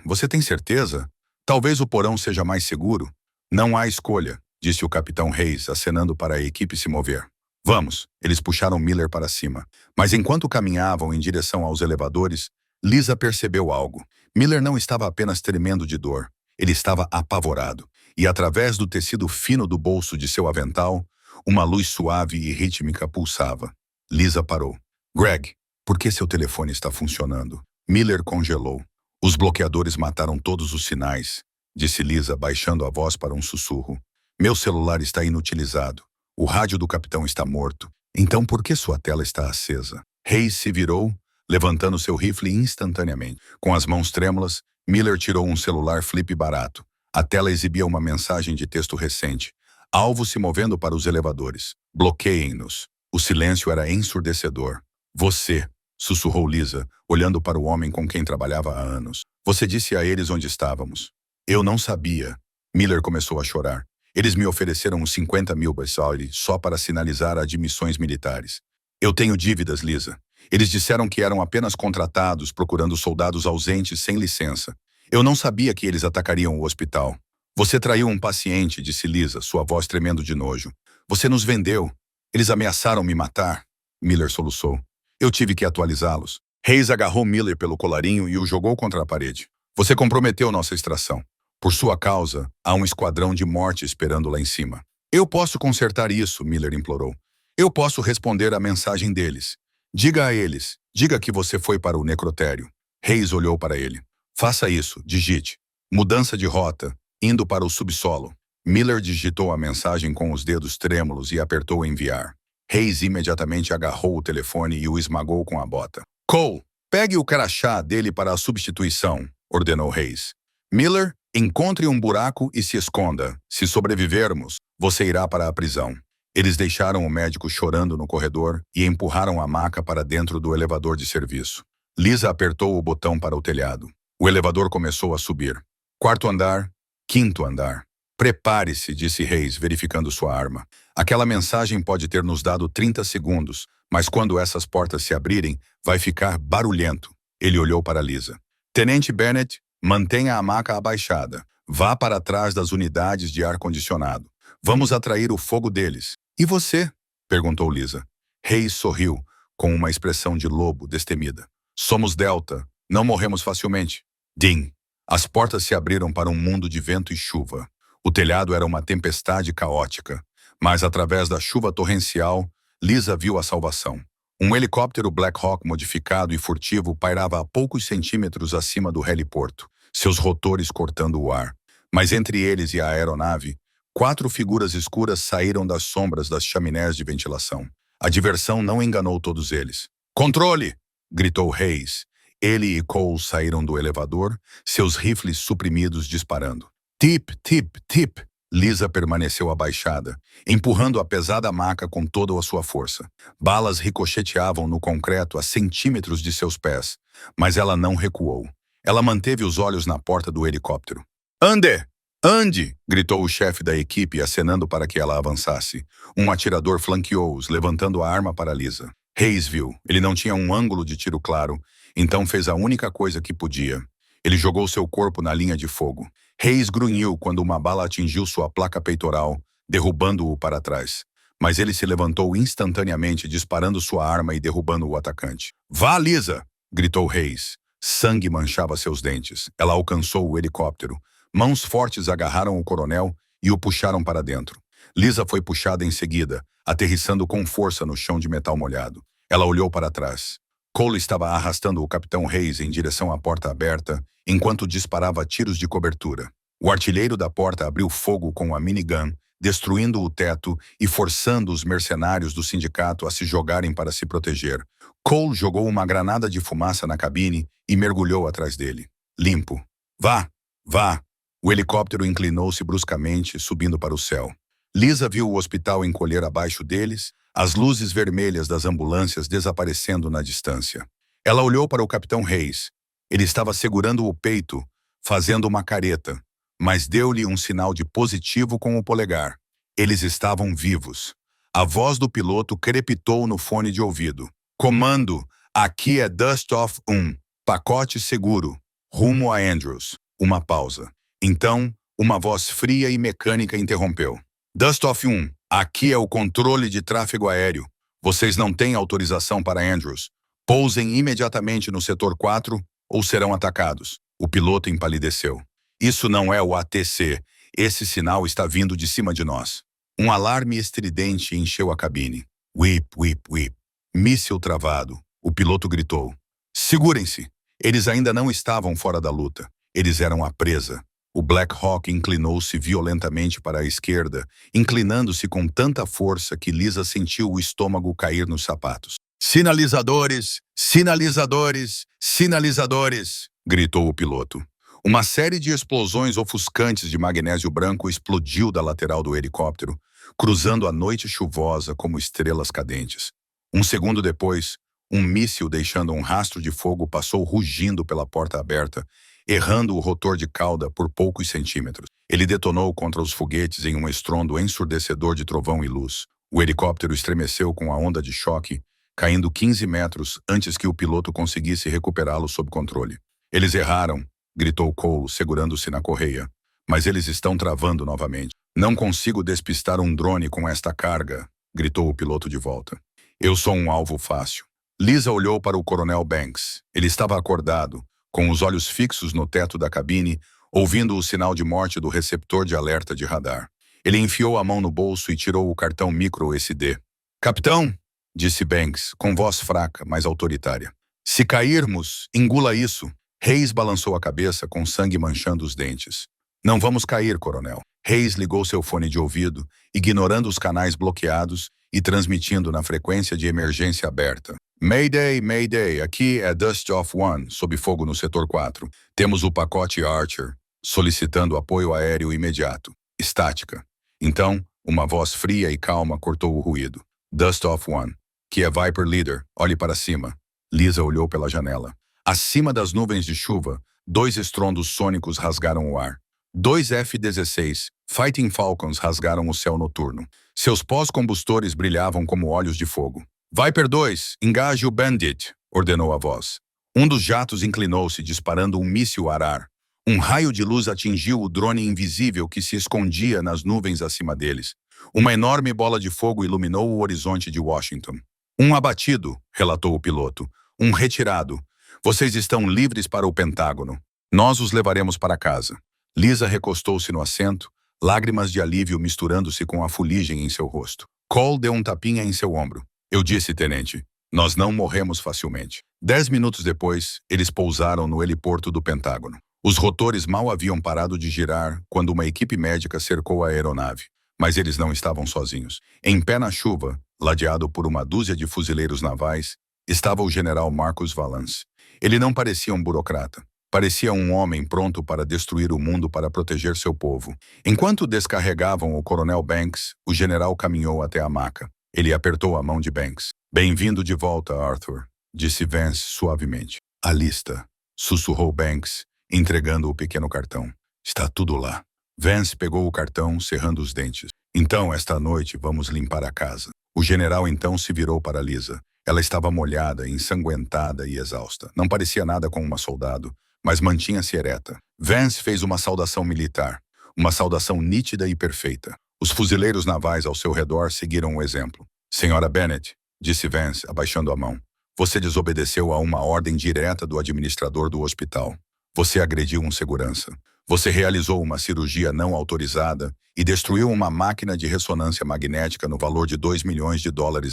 [SPEAKER 1] Você tem certeza? Talvez o porão seja mais seguro. Não há escolha, disse o capitão Hayes, acenando para a equipe se mover. Vamos, eles puxaram Miller para cima. Mas enquanto caminhavam em direção aos elevadores, Lisa percebeu algo. Miller não estava apenas tremendo de dor. Ele estava apavorado. E através do tecido fino do bolso de seu avental, uma luz suave e rítmica pulsava. Lisa parou. Greg, por que seu telefone está funcionando? Miller congelou. Os bloqueadores mataram todos os sinais, disse Lisa, baixando a voz para um sussurro. Meu celular está inutilizado. O rádio do capitão está morto. Então por que sua tela está acesa? Hayes se virou, levantando seu rifle instantaneamente. Com as mãos trêmulas, Miller tirou um celular flip barato. A tela exibia uma mensagem de texto recente. Alvo se movendo para os elevadores. Bloqueiem-nos. O silêncio era ensurdecedor. Você, sussurrou Lisa, olhando para o homem com quem trabalhava há anos. Você disse a eles onde estávamos. Eu não sabia. Miller começou a chorar. Eles me ofereceram uns 50 mil Basauri só para sinalizar admissões militares. Eu tenho dívidas, Lisa. Eles disseram que eram apenas contratados procurando soldados ausentes sem licença. Eu não sabia que eles atacariam o hospital. Você traiu um paciente, disse Lisa, sua voz tremendo de nojo. Você nos vendeu. Eles ameaçaram me matar. Miller soluçou. Eu tive que atualizá-los. Hayes agarrou Miller pelo colarinho e o jogou contra a parede. Você comprometeu nossa extração. Por sua causa, há um esquadrão de morte esperando lá em cima. Eu posso consertar isso, Miller implorou. Eu posso responder à mensagem deles. Diga a eles. Diga que você foi para o necrotério. Hayes olhou para ele. Faça isso, digite. Mudança de rota, indo para o subsolo. Miller digitou a mensagem com os dedos trêmulos e apertou enviar. Hayes imediatamente agarrou o telefone e o esmagou com a bota. Cole, pegue o crachá dele para a substituição, ordenou Hayes. Miller, encontre um buraco e se esconda. Se sobrevivermos, você irá para a prisão. Eles deixaram o médico chorando no corredor e empurraram a maca para dentro do elevador de serviço. Lisa apertou o botão para o telhado. O elevador começou a subir. 4º andar, 5º andar. Prepare-se, disse Hayes, verificando sua arma. Aquela mensagem pode ter nos dado 30 segundos, mas quando essas portas se abrirem, vai ficar barulhento. Ele olhou para Lisa. Tenente Bennett, mantenha a maca abaixada. Vá para trás das unidades de ar-condicionado. Vamos atrair o fogo deles. E você? Perguntou Lisa. Hayes sorriu, com uma expressão de lobo destemida. Somos Delta. Não morremos facilmente. Din. As portas se abriram para um mundo de vento e chuva. O telhado era uma tempestade caótica. Mas através da chuva torrencial, Lisa viu a salvação. Um helicóptero Black Hawk modificado e furtivo pairava a poucos centímetros acima do heliporto, seus rotores cortando o ar. Mas entre eles e a aeronave, 4 figuras escuras saíram das sombras das chaminés de ventilação. A diversão não enganou todos eles. Controle! Gritou Hayes. Ele e Cole saíram do elevador, seus rifles suprimidos disparando. Tip, tip, tip. Lisa permaneceu abaixada, empurrando a pesada maca com toda a sua força. Balas ricocheteavam no concreto a centímetros de seus pés, mas ela não recuou. Ela manteve os olhos na porta do helicóptero. Ande! Ande! Gritou o chefe da equipe, acenando para que ela avançasse. Um atirador flanqueou-os, levantando a arma para Lisa. Hayes viu. Ele não tinha um ângulo de tiro claro, então fez a única coisa que podia. Ele jogou seu corpo na linha de fogo. Hayes grunhiu quando uma bala atingiu sua placa peitoral, derrubando-o para trás. Mas ele se levantou instantaneamente, disparando sua arma e derrubando o atacante. Vá, Lisa! Gritou Hayes. Sangue manchava seus dentes. Ela alcançou o helicóptero. Mãos fortes agarraram o coronel e o puxaram para dentro. Lisa foi puxada em seguida, aterrissando com força no chão de metal molhado. Ela olhou para trás. Cole estava arrastando o capitão Hayes em direção à porta aberta, enquanto disparava tiros de cobertura. O artilheiro da porta abriu fogo com a minigun, destruindo o teto e forçando os mercenários do sindicato a se jogarem para se proteger. Cole jogou uma granada de fumaça na cabine e mergulhou atrás dele. Limpo. Vá! Vá! O helicóptero inclinou-se bruscamente, subindo para o céu. Lisa viu o hospital encolher abaixo deles, as luzes vermelhas das ambulâncias desaparecendo na distância. Ela olhou para o capitão Hayes. Ele estava segurando o peito, fazendo uma careta, mas deu-lhe um sinal de positivo com o polegar. Eles estavam vivos. A voz do piloto crepitou no fone de ouvido. Comando, aqui é Dust-Off 1. Pacote seguro. Rumo a Andrews. Uma pausa. Então, uma voz fria e mecânica interrompeu. Dust-Off 1. Aqui é o controle de tráfego aéreo. Vocês não têm autorização para Andrews. Pousem imediatamente no setor 4 ou serão atacados. O piloto empalideceu. Isso não é o ATC. Esse sinal está vindo de cima de nós. Um alarme estridente encheu a cabine. Whip, whip, whip. Míssil travado. O piloto gritou. Segurem-se. Eles ainda não estavam fora da luta. Eles eram a presa. O Black Hawk inclinou-se violentamente para a esquerda, inclinando-se com tanta força que Lisa sentiu o estômago cair nos sapatos. Sinalizadores, sinalizadores, sinalizadores, gritou o piloto. Uma série de explosões ofuscantes de magnésio branco explodiu da lateral do helicóptero, cruzando a noite chuvosa como estrelas cadentes. Um segundo depois, um míssil deixando um rastro de fogo passou rugindo pela porta aberta, errando o rotor de cauda por poucos centímetros. Ele detonou contra os foguetes em um estrondo ensurdecedor de trovão e luz. O helicóptero estremeceu com a onda de choque, caindo 15 metros antes que o piloto conseguisse recuperá-lo sob controle. Eles erraram, gritou Cole, segurando-se na correia. Mas eles estão travando novamente. Não consigo despistar um drone com esta carga, gritou o piloto de volta. Eu sou um alvo fácil. Lisa olhou para o Coronel Banks. Ele estava acordado, com os olhos fixos no teto da cabine, ouvindo o sinal de morte do receptor de alerta de radar. Ele enfiou a mão no bolso e tirou o cartão micro SD. Capitão, disse Banks, com voz fraca, mas autoritária. Se cairmos, engula isso. Hayes balançou a cabeça com sangue manchando os dentes. Não vamos cair, coronel. Hayes ligou seu fone de ouvido, ignorando os canais bloqueados e transmitindo na frequência de emergência aberta. Mayday, Mayday, aqui é Dust Off One, sob fogo no setor 4. Temos o pacote Archer, solicitando apoio aéreo imediato. Estática. Então, uma voz fria e calma cortou o ruído. Dust Off One, que é Viper Leader, olhe para cima. Lisa olhou pela janela. Acima das nuvens de chuva, 2 estrondos sônicos rasgaram o ar. 2 F-16 Fighting Falcons rasgaram o céu noturno. Seus pós-combustores brilhavam como olhos de fogo. Viper 2, engaje o Bandit, ordenou a voz. Um dos jatos inclinou-se, disparando um míssil ar. Um raio de luz atingiu o drone invisível que se escondia nas nuvens acima deles. Uma enorme bola de fogo iluminou o horizonte de Washington. Um abatido, relatou o piloto. Um retirado. Vocês estão livres para o Pentágono. Nós os levaremos para casa. Lisa recostou-se no assento, lágrimas de alívio misturando-se com a fuligem em seu rosto. Cole deu um tapinha em seu ombro. Eu disse, tenente, nós não morremos facilmente. 10 minutos depois, eles pousaram no heliporto do Pentágono. Os rotores mal haviam parado de girar quando uma equipe médica cercou a aeronave. Mas eles não estavam sozinhos. Em pé na chuva, ladeado por uma dúzia de fuzileiros navais, estava o general Marcus Valance. Ele não parecia um burocrata. Parecia um homem pronto para destruir o mundo para proteger seu povo. Enquanto descarregavam o coronel Banks, o general caminhou até a maca. Ele apertou a mão de Banks. Bem-vindo de volta, Arthur, disse Vance suavemente. A lista, sussurrou Banks, entregando o pequeno cartão. Está tudo lá. Vance pegou o cartão, cerrando os dentes. Então, esta noite, vamos limpar a casa. O general então se virou para Lisa. Ela estava molhada, ensanguentada e exausta. Não parecia nada com uma soldado, mas mantinha-se ereta. Vance fez uma saudação militar, uma saudação nítida e perfeita. Os fuzileiros navais ao seu redor seguiram o exemplo. Senhora Bennett, disse Vance, abaixando a mão, você desobedeceu a uma ordem direta do administrador do hospital. Você agrediu um segurança. Você realizou uma cirurgia não autorizada e destruiu uma máquina de ressonância magnética no valor de $2 milhões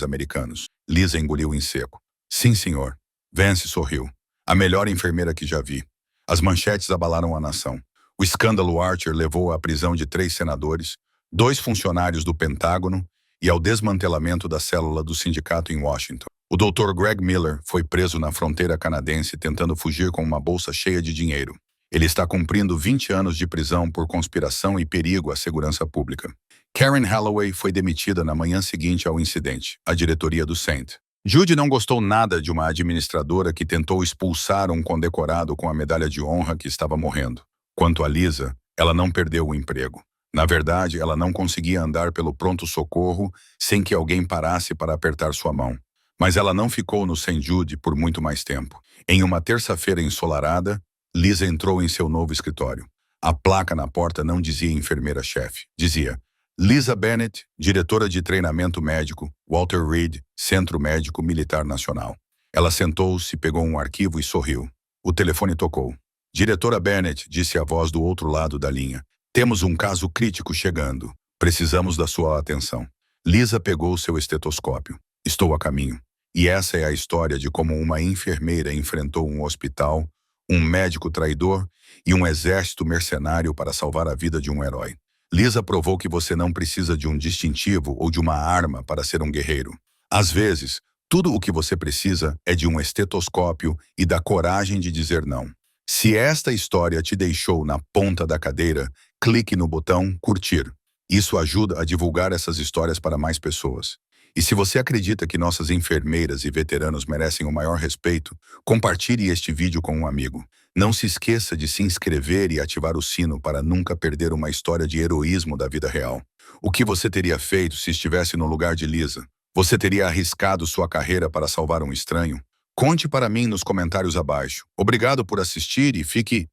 [SPEAKER 1] americanos. Lisa engoliu em seco. Sim, senhor. Vance sorriu. A melhor enfermeira que já vi. As manchetes abalaram a nação. O escândalo Archer levou à prisão de 3 senadores, 2 funcionários do Pentágono e ao desmantelamento da célula do sindicato em Washington. O Dr. Greg Miller foi preso na fronteira canadense tentando fugir com uma bolsa cheia de dinheiro. Ele está cumprindo 20 anos de prisão por conspiração e perigo à segurança pública. Karen Holloway foi demitida na manhã seguinte ao incidente, a diretoria do Saint. Judy não gostou nada de uma administradora que tentou expulsar um condecorado com a medalha de honra que estava morrendo. Quanto a Lisa, ela não perdeu o emprego. Na verdade, ela não conseguia andar pelo pronto-socorro sem que alguém parasse para apertar sua mão. Mas ela não ficou no St. Jude por muito mais tempo. Em uma terça-feira ensolarada, Lisa entrou em seu novo escritório. A placa na porta não dizia enfermeira-chefe. Dizia, Lisa Bennett, diretora de treinamento médico, Walter Reed, Centro Médico Militar Nacional. Ela sentou-se, pegou um arquivo e sorriu. O telefone tocou. Diretora Bennett, disse a voz do outro lado da linha. Temos um caso crítico chegando. Precisamos da sua atenção. Lisa pegou seu estetoscópio. Estou a caminho. E essa é a história de como uma enfermeira enfrentou um hospital, um médico traidor e um exército mercenário para salvar a vida de um herói. Lisa provou que você não precisa de um distintivo ou de uma arma para ser um guerreiro. Às vezes, Tudo o que você precisa é de um estetoscópio e da coragem de dizer não. Se esta história te deixou na ponta da cadeira, clique no botão curtir. Isso ajuda a divulgar essas histórias para mais pessoas. E se você acredita que nossas enfermeiras e veteranos merecem o maior respeito, compartilhe este vídeo com um amigo. Não se esqueça de se inscrever e ativar o sino para nunca perder uma história de heroísmo da vida real. O que você teria feito se estivesse no lugar de Lisa? Você teria arriscado sua carreira para salvar um estranho? Conte para mim nos comentários abaixo. Obrigado por assistir e fique